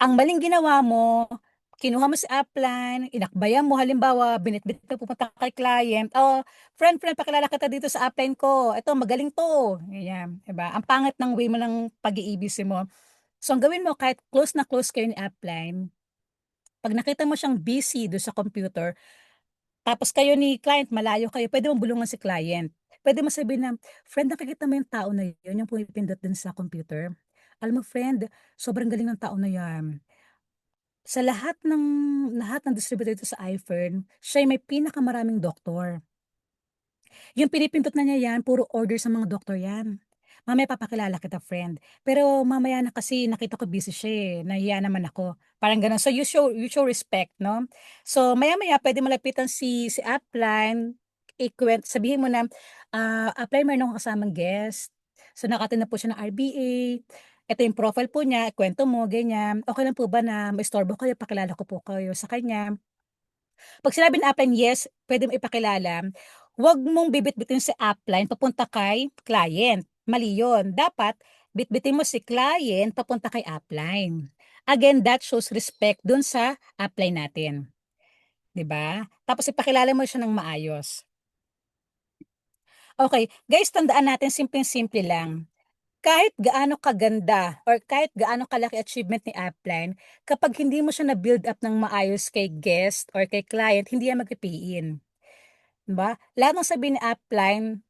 Ang maling ginawa mo, kinuha mo si Upline, inakbayan mo, halimbawa, binitbit ka pupunta kay client, oh, friend, pakilala kita dito sa Upline ko, ito, magaling to. Ganyan, diba? Ang pangit ng way mo ng pag-iibisi mo. So, ang gawin mo, kahit close na close kayo ni Upline, pag nakita mo siyang busy doon sa computer, tapos kayo ni client, malayo kayo, pwede mong bulungan si client. Pwede mo sabihin na, friend, nakikita mo yung tao na yun, yung pumipindot din sa computer. Alam mo, friend, sobrang galing ng tao na yan. Sa lahat ng distributor dito sa iFern, siya yung may pinakamaraming doktor. Yung pinipindot na niya yan, puro order sa mga doktor yan. Mamaya papakilala kita, friend. Pero mamaya na kasi nakita ko busy siya eh. Nahiya naman ako. Parang ganun. So you show respect, no? So maya-maya pwede malapitan si Upline, sabihin mo na, Upline, meron akong kasamang guest. So nakatin na po siya ng RBA. Ito yung profile po niya, kwento mo, ganyan. Okay lang po ba na maistorbo kayo, pakilala ko po kayo sa kanya. Pag sinabi ng upline, yes, pwede mo ipakilala, huwag mong bibitbitin si upline papunta kay client. Mali yun. Dapat, bitbitin mo si client papunta kay upline. Again, that shows respect dun sa upline natin. 'Di ba? Tapos ipakilala mo siya ng maayos. Okay, guys, tandaan natin, simpleng-simple lang. Kahit gaano kaganda or kahit gaano kalaki achievement ni upline, kapag hindi mo siya na-build up ng maayos kay guest or kay client, hindi yan magpipiin. Diba? Lahat ng sabihin ni upline,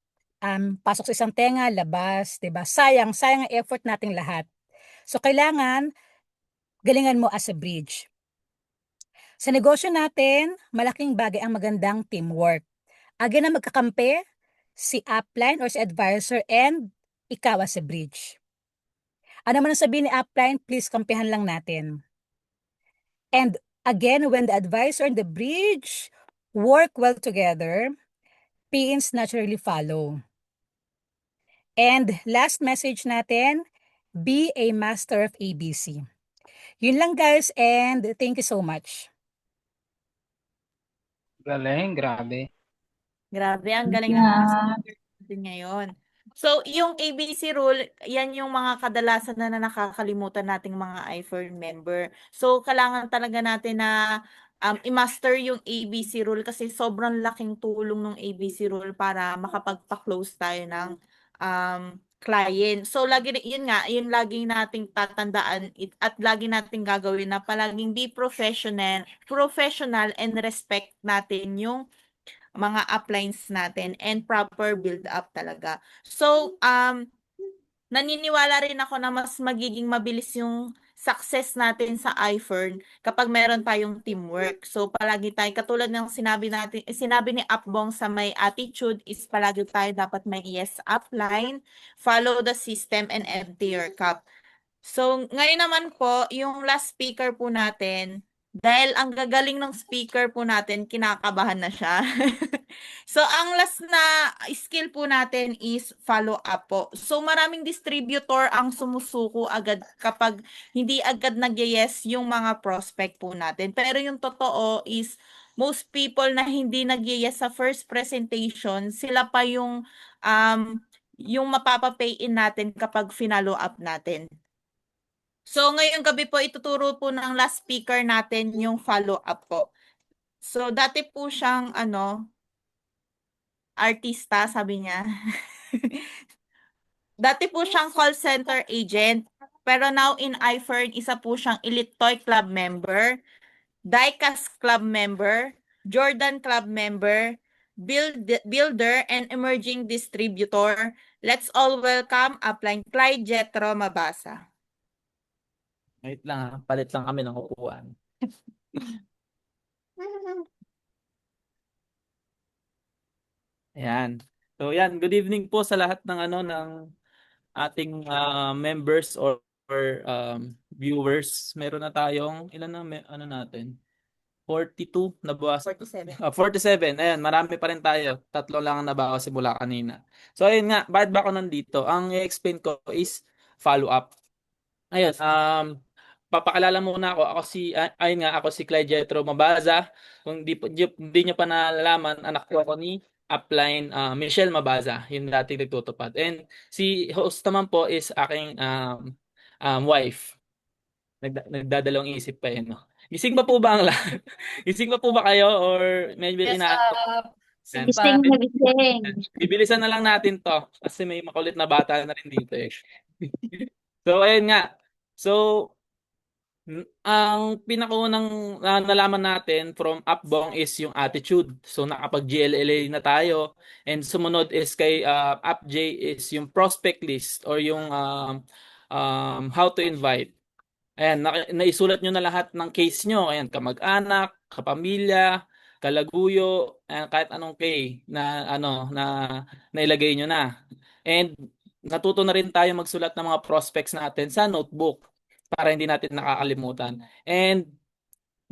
pasok sa isang tenga, labas, diba? Sayang ang effort nating lahat. So, kailangan galingan mo as a bridge. Sa negosyo natin, malaking bagay ang magandang teamwork. Again, na magkakampi, si upline or si advisor and ikaw as a bridge. Ano man ang sabihin ni upline, please kampihan lang natin. And again, when the advisor and the bridge work well together, PINs naturally follow. And last message natin, be a master of ABC. Yun lang guys, and thank you so much. Galing, grabe. Grabe, ang galing ng mga speaker natin ngayon. So, yung ABC rule, yan yung mga kadalasan na nakakalimutan nating mga iFern member. So, kailangan talaga natin na i-master yung ABC rule kasi sobrang laking tulong ng ABC rule para makapagpa-close tayo ng client. So, yun nga, yun laging nating tatandaan at lagi nating gagawin na palaging be professional and respect natin yung mga uplines natin and proper build up talaga. So, naniniwala rin ako na mas magiging mabilis yung success natin sa iFern kapag meron tayong teamwork. So, palagi tayo, katulad ng sinabi ni Upbong sa may attitude is palagi tayo dapat may yes upline, follow the system, and empty your cup. So, ngayon naman po, yung last speaker po natin, Dahil ang gagaling ng speaker po natin, kinakabahan na siya. So, ang last na skill po natin is follow-up po. So, maraming distributor ang sumusuko agad kapag hindi agad nag-yes yung mga prospect po natin. Pero yung totoo is, most people na hindi nag-yes sa first presentation, sila pa yung mapapapay in natin kapag finalo up natin. So, ngayong gabi po, ituturo po ng last speaker natin yung follow-up po. So, dati po siyang, artista, sabi niya. Dati po siyang call center agent. Pero now in iFern, isa po siyang Elite Toy Club member, Diecast Club member, Jordan Club member, builder, and emerging distributor. Let's all welcome Upline Clyde Jetro Mabasa. Wait lang ha. Palit lang kami ng upuan. Ayan. So yan, good evening po sa lahat ng ng ating members or viewers. Meron na tayong ilan na natin? 42 nabawas. 47. 47. Ayan, marami pa rin tayo. Tatlo lang ang nabawas simula kanina. So ayun nga, bakit ba ako nandito? Ang i-explain ko is follow-up. Ayun, papakilala muna ako. Ayun nga, ako si Clyde Jetro Mabaza. Kung di nyo pa nalalaman, anak ko ako ni Upline Michelle Mabaza, yung dating nagtutupad. And si host naman po is aking wife. Nagdadalawang isip pa yun, no? Gising pa po ba ang lahat? Gising pa po ba kayo or medyo Yes, inaantok? Yan. Gising na gising. Bibilisan na lang natin to kasi may makulit na bata na rin dito eh. So ayun nga. So ang pinakaunang nalaman natin from Upbong is yung attitude. So nakapag-GLLA na tayo, and sumunod is kay UpJ is yung prospect list or yung how to invite. Ayan, naisulat nyo na lahat ng case nyo. Ayan, kamag-anak, kapamilya, kalaguyo, ayan, kahit anong K na na nailagay nyo na. And natuto na rin tayo magsulat ng mga prospects natin sa notebook para hindi natin nakakalimutan. And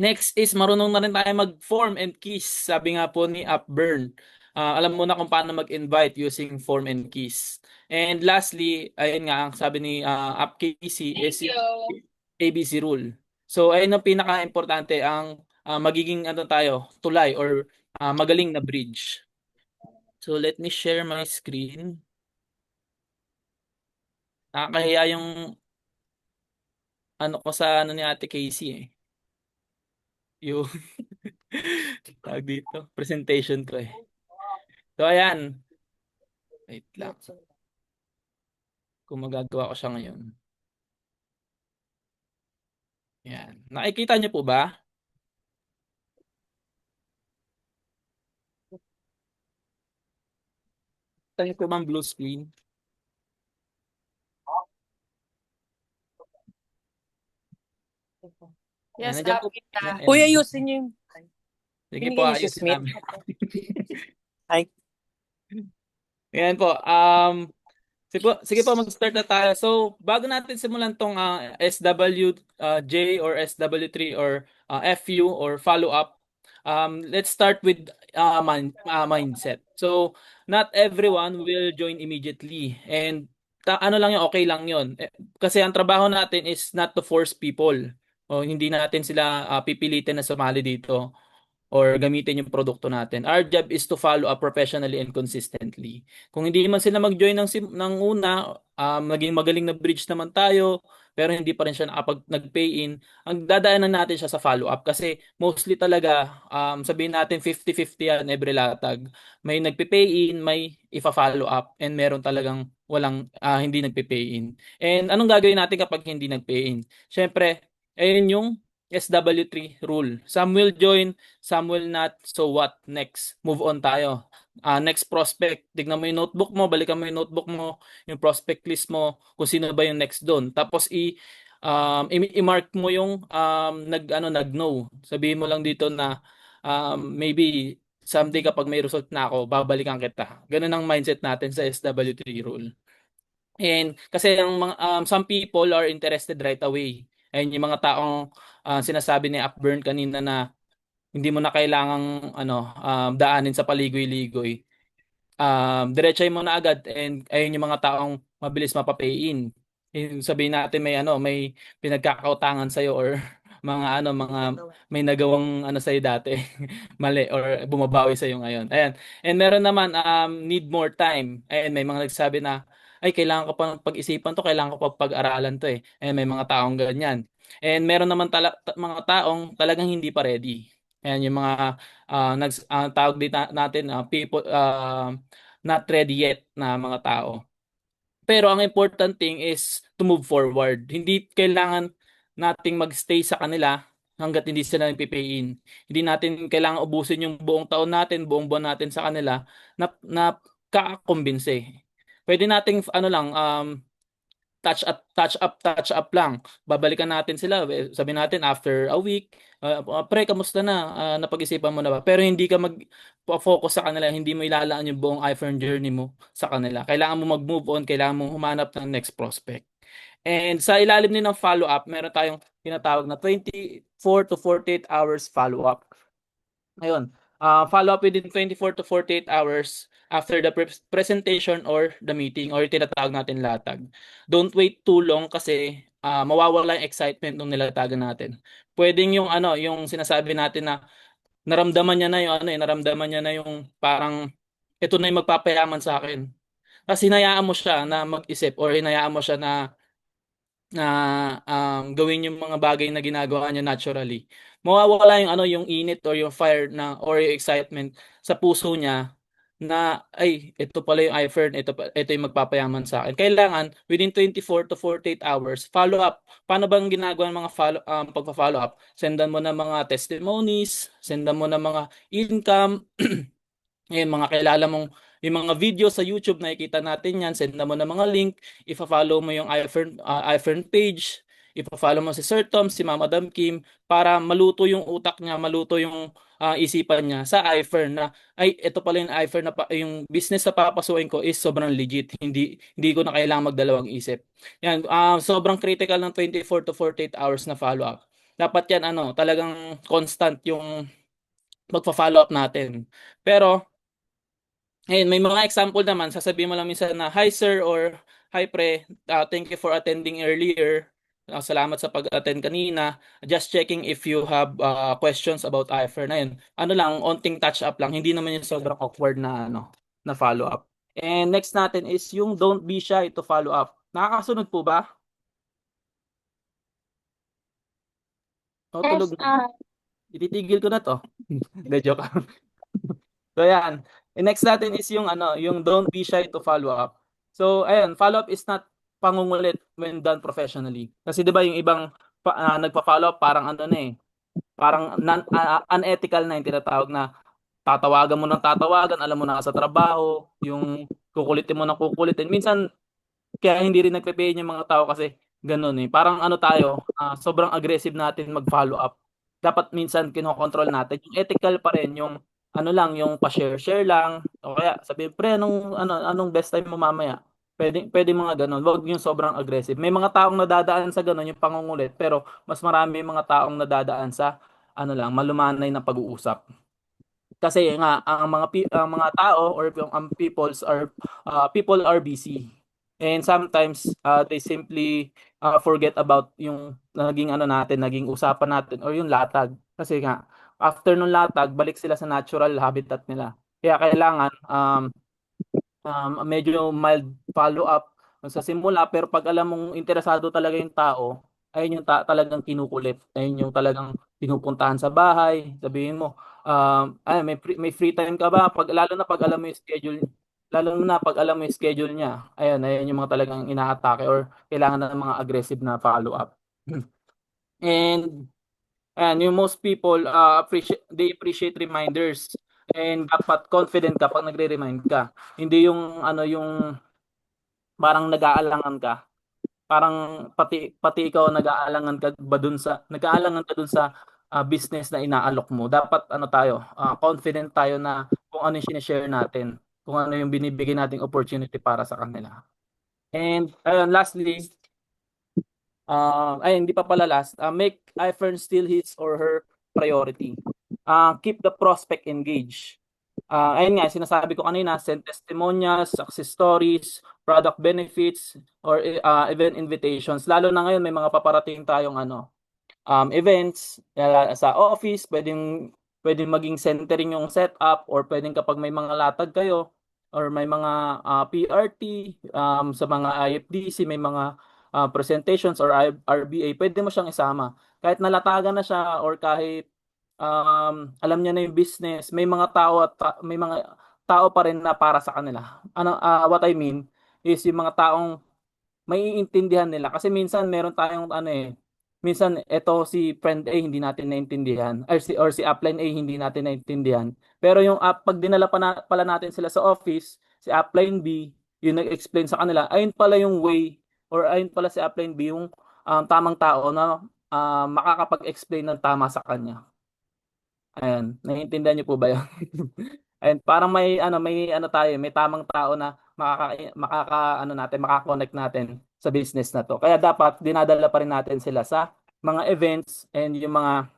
next is marunong na rin tayo mag-form and keys. Sabi nga po ni Upburn. Alam mo na kung paano mag-invite using form and keys. And lastly, ayun nga, ang sabi ni UpKC is yung ABC rule. So ayun ang pinaka-importante, ang magiging tayo, tulay or magaling na bridge. So let me share my screen. Nakakahiya yung ko sa ni Ate Casey eh. Yung tawag dito, presentation ko eh. So ayan. Wait lang. Kung magagawa ko siya ngayon. Ayan. Nakikita niyo po ba? Nakikita niyo po ba ang blue screen? Yes, Nandiyan po. nakita. Ayan. Kuya, ayusin niyo yung... Sige binigay po, niyo si ayusin Smith. namin. Ay. Ayan po. Sige po, mag-start na tayo. So, bago natin simulan tong SWJ or SW3 or FU or follow-up, let's start with mindset. So, not everyone will join immediately. And ano lang yun, okay lang yun. Kasi ang trabaho natin is not to force people. O hindi natin sila pipilitin na sumali dito or gamitin yung produkto natin. Our job is to follow up professionally and consistently. Kung hindi man sila mag-join ng una, maging magaling na bridge naman tayo, pero hindi pa rin siya nag-pay in, ang dadaanan natin siya sa follow-up kasi mostly talaga, sabihin natin 50-50 yan every latag. May nagpe-pay in, may ifa-follow up, and meron talagang hindi nagpe-pay in. And anong gagawin natin kapag hindi nag-pay in? Siyempre, ayun yung SW3 rule. Some will join, some will not. So what? Next. Move on tayo. Next prospect. Tignan mo yung notebook mo, balikan mo yung notebook mo, yung prospect list mo, kung sino ba yung next doon. Tapos i-mark mo yung nag-no. Sabihin mo lang dito na maybe someday kapag may result na ako, babalikan kita. Ganun ang mindset natin sa SW3 rule. And kasi some people are interested right away. Ayun yung mga taong sinasabi ni Upburn kanina na hindi mo na kailangang daanin sa paligoy-ligoy. Diretsahin mo na agad and ayun yung mga taong mabilis mapapay-in. Yung sabihin natin may pinagkakautangan sa or mga may nagawang sa dati mali or bumabawi sa ngayon. Ayan. And meron naman need more time. Ayan, may mga nagsabi na ay kailangan ko pa pag-isipan to, kailangan ko pa pag-aralan to eh. Ayan, may mga taong ganyan. And meron naman mga taong talagang hindi pa ready. Ayan yung mga tawag dito natin people not ready yet na mga tao. Pero ang important thing is to move forward. Hindi kailangan nating magstay sa kanila hangga't hindi sila nagpipayin. Hindi natin kailangan ubusin yung buong taon natin, buong buwan natin sa kanila na kakakumbinse. Pwede nating touch up lang. Babalikan natin sila. Sabi natin after a week, pre, kamusta na? Napag-isipan mo na ba? Pero hindi ka mag-focus sa kanila, hindi mo ilalaan yung buong iPhone journey mo sa kanila. Kailangan mo mag-move on, kailangan mo humanap ng next prospect. And sa ilalim din ng follow-up, meron tayong tinatawag na 24 to 48 hours follow-up. Ayun. Follow-up within 24 to 48 hours after the presentation or the meeting or tinatawag natin latag. Don't wait too long kasi mawawala yung excitement nung nilatagan natin. Pwedeng yung sinasabi natin na naramdaman niya na naramdaman niya na yung parang ito na yung magpapayaman sa akin. Kasi hinayaan mo siya na mag-isip or hinayaan mo siya na gawin yung mga bagay na ginagawa niya naturally. Mawawala yung init or yung fire or yung excitement sa puso niya na ay ito pala yung iFern, ito yung magpapayaman sa akin. Kailangan within 24 to 48 hours follow up. Paano bang ginagawa ng mga pagpa-follow up? Sendan mo na mga testimonies, sendan mo na mga income. Ngayon, mga kilala mong yung mga video sa YouTube, nakikita natin yan, send mo na mga link, ipa-follow mo yung iFern page, ipa-follow mo si Sir Tom, si Mama Madam Kim, para maluto yung utak niya, maluto yung isipan niya sa iFern na, ay, ito pala yung iFern na yung business na papasukin ko is sobrang legit, hindi ko na kailangang magdalawang isip. Yan, sobrang critical ng 24 to 48 hours na follow-up. Dapat yan, talagang constant yung magpa-follow up natin. Pero, ayun, may mga example naman, sasabihin mo lang minsan na, hi sir or hi pre, thank you for attending earlier. Salamat sa pag-attend kanina. Just checking if you have questions about iFern. Ayun, lang, onting touch up lang. Hindi naman yung sobrang awkward na na follow up. And next natin is yung don't be shy to follow up. Nakakasunod po ba? Tulog na. Ititigil ko na to. Hindi, joke. So yan. And next natin is yung don't be shy to follow up. So ayun, follow up is not pangungulit when done professionally. Kasi 'di ba yung ibang nagpa-follow up parang parang unethical na yung tinatawag na tatawagan mo ng tatawagan, alam mo na sa trabaho, yung kukulitin mo ng kukulitin. Minsan kaya hindi rin nagpe-pay yung mga tao kasi ganun eh. Parang tayo, sobrang aggressive natin mag-follow up. Dapat minsan kinokontrol natin. Yung ethical pa rin, yung lang, yung pa-share lang. O kaya sabi, pre, anong best time mo mamaya? Pwede mga ganun. Wag yung sobrang aggressive. May mga taong nadadaan sa ganun, yung pangungulit. Pero mas marami yung mga taong nadadaan sa malumanay na pag-uusap. Kasi nga ang mga tao or ang people are busy. And sometimes they simply forget about yung naging usapan natin or yung latag. Kasi nga after nung latag, balik sila sa natural habitat nila. Kaya kailangan medyo mild follow up sa simula, pero pag alam mong interesado talaga yung tao, ayun yung talagang kinukulit. Ayun yung talagang pinupuntahan sa bahay, sabihin mo, may free time ka ba? Lalo na pag alam mo yung schedule, niya. Ayun yung mga talagang inaatake or kailangan ng mga aggressive na follow up. And yung most people appreciate reminders. And dapat confident ka pag nagre-remind ka. Hindi yung yung parang nag-aalangan ka. Parang pati ikaw nag-aalangan ka dun sa business na inaalok mo. Dapat tayo, confident tayo na kung ano yung sinishare natin, kung ano yung binibigay nating opportunity para sa kanila. And lastly, hindi pa pala last. Make iFern still his or her priority. Keep the prospect engaged. Ayun nga, sinasabi ko kanina, send testimonials, success stories, product benefits, or event invitations. Lalo na ngayon, may mga paparating tayong events sa office, pwedeng maging centering yung setup, or pwedeng kapag may mga latag kayo, or may mga PRT, sa mga IFDC, may mga presentations or RBA, pwede mo siyang isama. Kahit nalatagan na siya or kahit alam niya na yung business, may mga tao at may mga tao pa rin na para sa kanila. What I mean is yung mga taong maiintindihan nila kasi minsan meron tayong minsan eto si friend A hindi natin naintindihan or si upline A hindi natin naintindihan. Pero yung pag dinala pala natin sila sa office, si upline B yung nag-explain sa kanila, ayun pala yung way or ayun pala si upline B yung tamang tao na makakapag-explain ng tama sa kanya. Ayan, naiintindihan niyo po ba 'yun? Ayan, parang may tamang tao na maka-connect natin sa business na 'to. Kaya dapat dinadala pa rin natin sila sa mga events and yung mga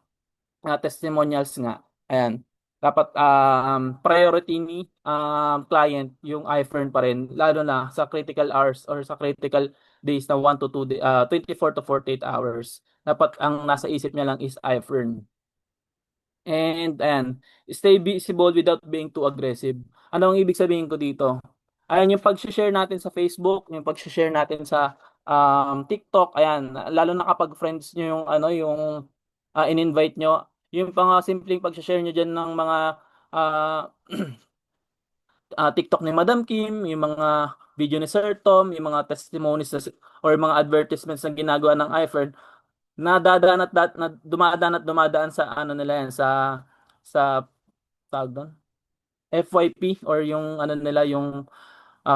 testimonials nga. Ayan. Dapat priority ni client yung iFern pa rin lalo na sa critical hours or sa critical days na 1 to 2 24 to 48 hours. Dapat ang nasa isip niya lang is iFern. And ayan, stay visible without being too aggressive. Ano ang ibig sabihin ko dito? Ayan yung pag-share natin sa Facebook, yung pag-share natin sa TikTok, ayan, lalo na kapag friends nyo yung in-invite nyo, yung mga simpleng pag-share nyo dyan ng mga TikTok ni Madam Kim, yung mga video ni Sir Tom, yung mga testimonies or mga advertisements na ginagawa ng iFern, dumadaan at dumadaan sa nila yan sa tawag doon FYP or yung nila yung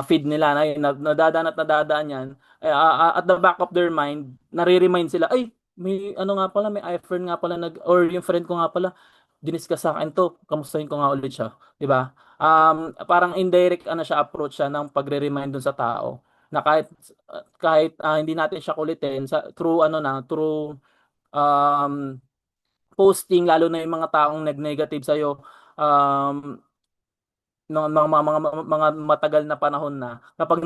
feed nila na nadadaan at nadadaan yan at the back of their mind nare-remind sila ay may nga pala may iFern nga pala or yung friend ko nga pala diniscuss sa akin to, kamustahin ko nga ulit siya, di ba? Parang indirect siya approach siya ng pagre-remind dun sa tao na kahit hindi natin siya kulitin through through posting, lalo na yung mga taong nag-negative sa'yo mga matagal na panahon na kapag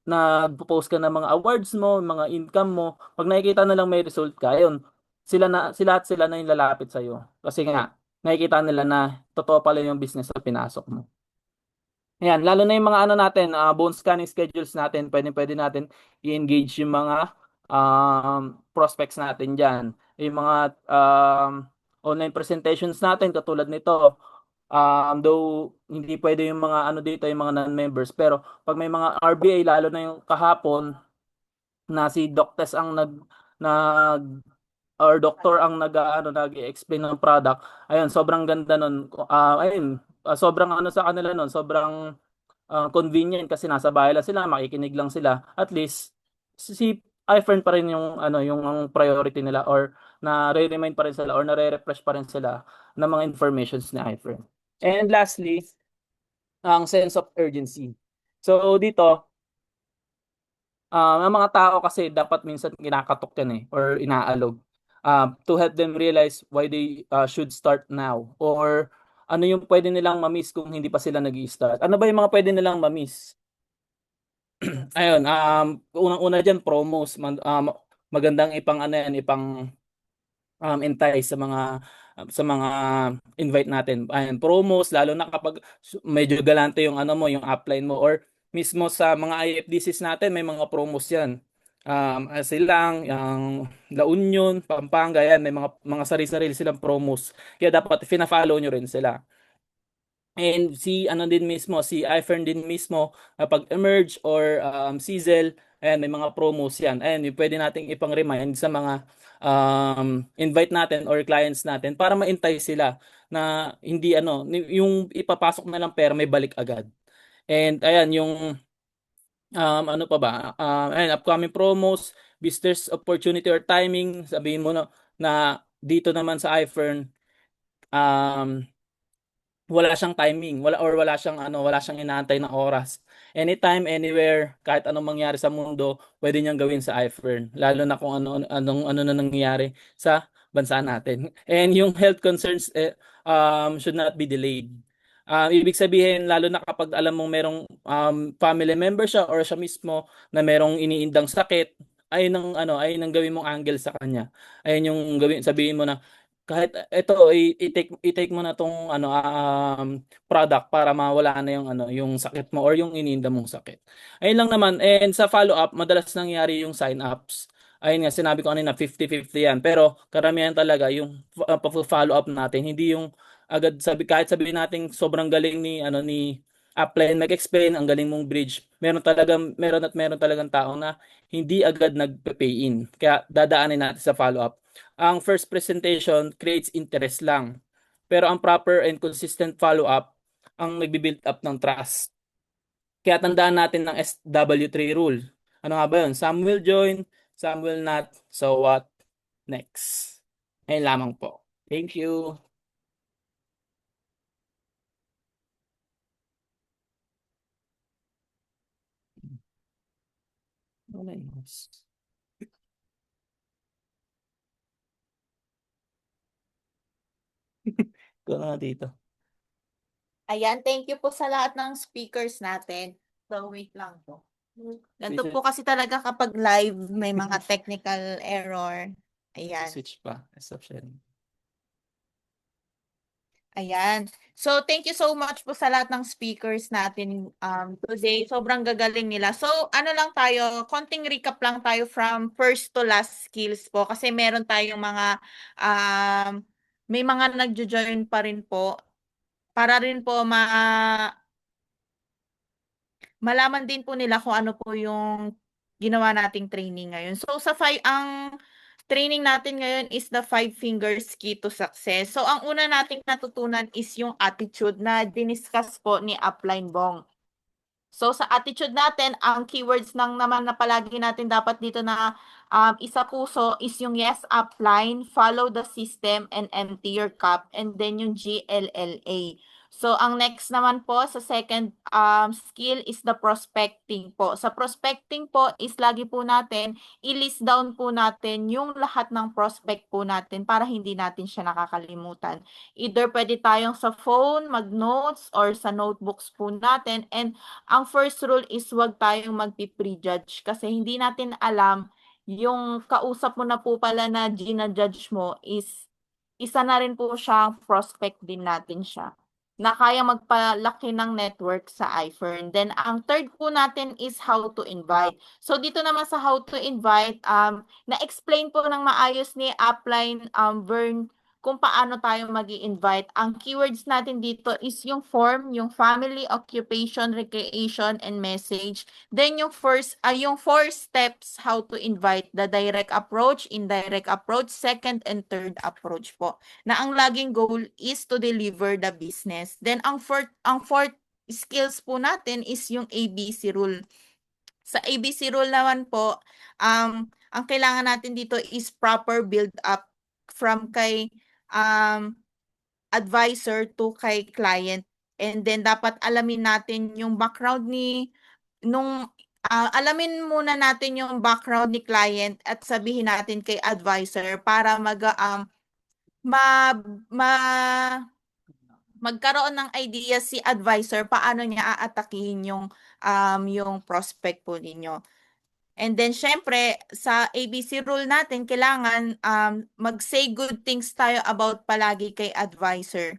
nagpo-post ka ng mga awards mo, mga income mo, pag nakikita na lang may result ka, yun, sila at sila na yung lalapit sa'yo. Kasi nga, nakikita nila na totoo pala yung business na pinasok mo. Ayan, lalo na yung mga natin, bone scanning schedules natin, pwede natin i-engage yung mga prospects natin dyan. Yung mga online presentations natin, katulad nito, though hindi pwede yung mga dito, yung mga non-members, pero pag may mga RBA, lalo na yung kahapon, na si Doctes ang or doctor ang nag-explain ng product, ayun, sobrang ganda nun. Ayun, sobrang sa kanila nun, sobrang convenient kasi nasa bahay lang sila, makikinig lang sila. At least si iFern pa rin yung yung priority nila or na-remind pa rin sila or nare-refresh pa rin sila ng mga informations ni iFern. And lastly, ang sense of urgency. So dito, ang mga tao kasi dapat minsan kinakatok yan or inaalog to help them realize why they should start now or ano yung pwede nilang ma-miss kung hindi pa sila nag-i-start. Ano ba yung mga pwede nilang ma-miss? Ayun, unang-una diyan promos, magandang ipang entice sa mga invite natin. Ayun, promos lalo na kapag medyo galante yung yung upline mo or mismo sa mga IFDCs natin may mga promos yan. Silang yung La Union, Pampanga, yan may mga sarili-sarili silang promos. Kaya dapat fina-follow nyo rin sila. And si iFern din mismo kapag emerge or Sizzle, ayan, may mga promos yan. Ayan, yung pwede nating ipang-remind sa mga invite natin or clients natin para ma-entice sila na hindi yung ipapasok na lang pera may balik agad. And ayan, yung ano pa ba? Ayan, upcoming promos, business opportunity or timing, sabihin mo na dito naman sa iFern, wala siyang timing, wala siyang inaantay na oras. anytime, anywhere, kahit anong mangyari sa mundo, pwede niyang gawin sa iFern. Lalo na kung ano na nangyayari sa bansa natin. And yung health concerns should not be delayed. Ibig sabihin, lalo na kapag alam mong merong family member siya or siya mismo na merong iniindang sakit, ayun ang gawin mong angle sa kanya. Ayun yung gawin, sabihin mo na kahit ito i-take mo na tong product para mawala na yung sakit mo or yung iniinda mong sakit. Ayun lang naman. And sa follow up, madalas nangyari yung sign ups. Ayun nga, sinabi ko kanina 50-50 yan. Pero karamihan talaga yung follow up natin, hindi yung agad kahit sabihin natin sobrang galing ni upline mag-explain, ang galing mong bridge. Meron talagang tao na hindi agad nagpe-pay in. Kaya dadaanin natin sa follow up. Ang first presentation creates interest lang. Pero ang proper and consistent follow-up ang nagbi-build up ng trust. Kaya tandaan natin ng SW3 rule. Ano nga ba yun? Some will join, some will not. So what next? Ayun lamang po. Thank you. Nice. Ito na dito. Ayan, thank you po sa lahat ng speakers natin. So, wait lang po. Ganito po kasi talaga kapag live may mga technical error. Ayan. Switch pa. Stop sharing. Ayan. So, thank you so much po sa lahat ng speakers natin today. Sobrang gagaling nila. So, ano lang tayo, konting recap lang tayo from first to last skills po. Kasi meron tayong may mga nagjo-join pa rin po. Para rin po malaman din po nila kung ano po yung ginawa nating training ngayon. So, ang training natin ngayon is the 5 fingers key to success. So, ang una nating natutunan is yung attitude na diniscuss po ni Upline Bong. So, sa attitude natin, ang keywords naman na palagi natin dapat dito na isa puso is yung yes upline, follow the system, and empty your cup, and then yung GLLA. So, ang next naman po sa second skill is the prospecting po. Sa prospecting po is lagi po natin, i-list down po natin yung lahat ng prospect po natin para hindi natin siya nakakalimutan. Either pwede tayong sa phone, mag-notes, or sa notebooks po natin. And ang first rule is huwag tayong magpi-prejudge kasi hindi natin alam yung kausap mo na po pala na gina-judge mo is isa na rin po siya, prospect din natin siya na kaya magpalaki ng network sa iFern. Then, ang third po natin is how to invite. So, dito naman sa how to invite, na-explain po ng maayos ni Upline Vern kung paano tayo mag-i-invite. Ang keywords natin dito is yung form, yung family, occupation, recreation, and message. Then, yung yung 4 steps how to invite, the direct approach, indirect approach, second and third approach po. Na ang laging goal is to deliver the business. Then, ang fourth skills po natin is yung ABC rule. Sa ABC rule naman po, ang kailangan natin dito is proper build up from kay advisor to kay client. And then dapat alamin natin yung background alamin muna natin yung background ni client at sabihin natin kay advisor para magkaroon ng idea si advisor paano niya aatakihin yung prospect po ninyo. And then, syempre, sa ABC rule natin, kailangan mag-say good things tayo about palagi kay advisor.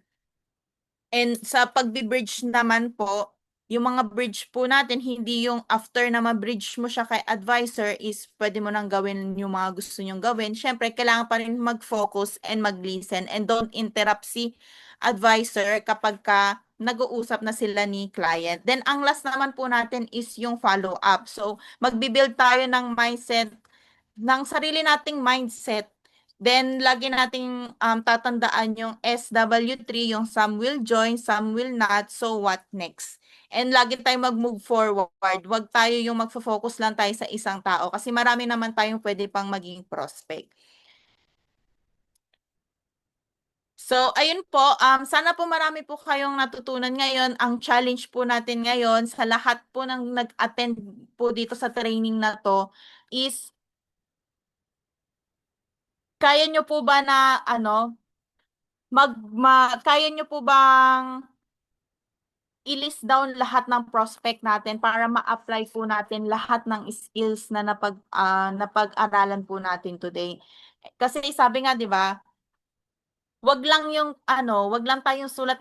And sa pagbi-bridge naman po, yung mga bridge po natin, hindi yung after na ma-bridge mo siya kay advisor is pwede mo nang gawin yung mga gusto nyong gawin. Syempre, kailangan pa rin mag-focus and mag-listen and don't interrupt si advisor kapag nag-uusap na sila ni client. Then, ang last naman po natin is yung follow-up. So, magbi-build tayo ng mindset, ng sarili nating mindset. Then, lagi nating tatandaan yung SW3, yung some will join, some will not, so what next? And lagi tayong mag-move forward. Huwag tayo yung magfo-focus lang tayo sa isang tao kasi marami naman tayong pwede pang maging prospect. So, ayun po, sana po marami po kayong natutunan ngayon. Ang challenge po natin ngayon sa lahat po ng nag-attend po dito sa training na to is kaya nyo po ba na kaya nyo po bang i-list down lahat ng prospect natin para ma-apply po natin lahat ng skills na napag-aralan po natin today. Kasi sabi nga, 'di ba, wag lang tayong sulat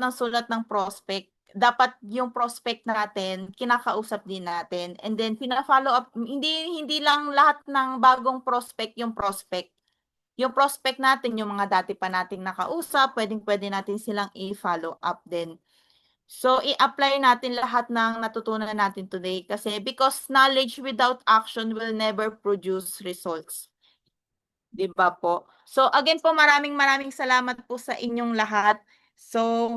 ng prospect. Dapat yung prospect natin, kinakausap din natin. And then pina-follow up, hindi lang lahat ng bagong prospect yung prospect. Yung prospect natin, yung mga dati pa nating nakausap, pwede natin silang i-follow up din. So, i-apply natin lahat ng natutunan natin today kasi because knowledge without action will never produce results. 'Di ba po? So, again po, maraming salamat po sa inyong lahat. So,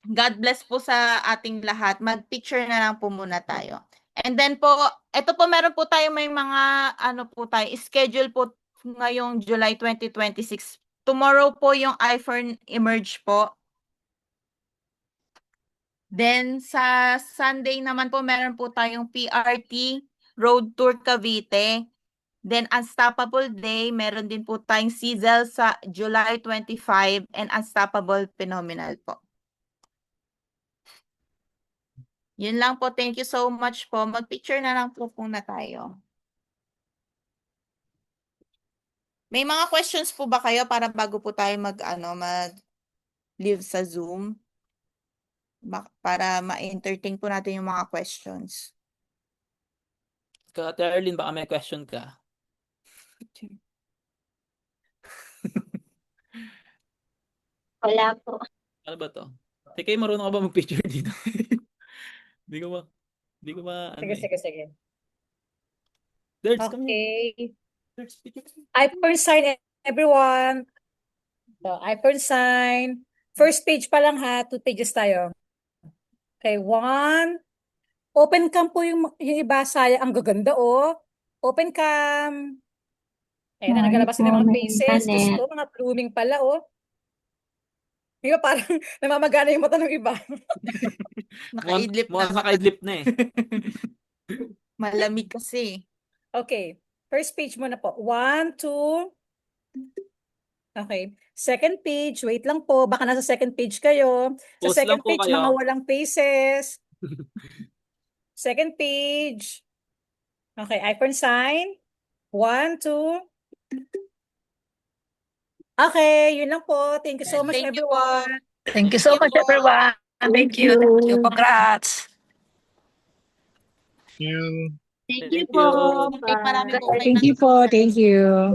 God bless po sa ating lahat. Mag-picture na lang po muna tayo. And then po, ito po meron po tayo may mga schedule po ngayong July 2026. Tomorrow po yung iFern Emerge po. Then sa Sunday naman po meron po tayong PRT Road Tour Cavite. Then Unstoppable Day, meron din po tayong Sizzle sa July 25 and Unstoppable Phenomenal po. Yun lang po. Thank you so much po. Mag-picture na lang po muna tayo. May mga questions po ba kayo para bago po tayo mag-live sa Zoom? Para ma-entertain po natin yung mga questions. Ate Arlene, baka may question ka. Wala po. Ano ba to? Teka, marunong ka ba mag-picture dito? Hindi ko ba, Sige. Derds, come here. Okay. Derds, picture. iPhone sign, everyone. So, iPhone sign. First page pa lang ha. 2 pages tayo. Okay, 1. Open cam po yung iba. Sayang, ang gaganda oh. Open cam. Ayan na, nagalabas na yung mga faces. Diyos ko, mga blooming pala oh. Di ba parang namamagana yung mata ng iba? Nakaidlip Mukhang na. nakaidlip na eh. Malamig kasi. Okay. First page muna po. 1, 2. Okay. Second page, wait lang po. Baka nasa second page kayo. Sa Post lang second po page, kayo. mga walang faces. Second page. Okay, iPhone sign. 1, 2. Okay, yun lang po. Thank you so much, Thank you po. everyone. Thank you so much, everyone. Thank you. Congrats. You. Thank Thank you po. you. Maraming po kayo Thank you po. Thank you.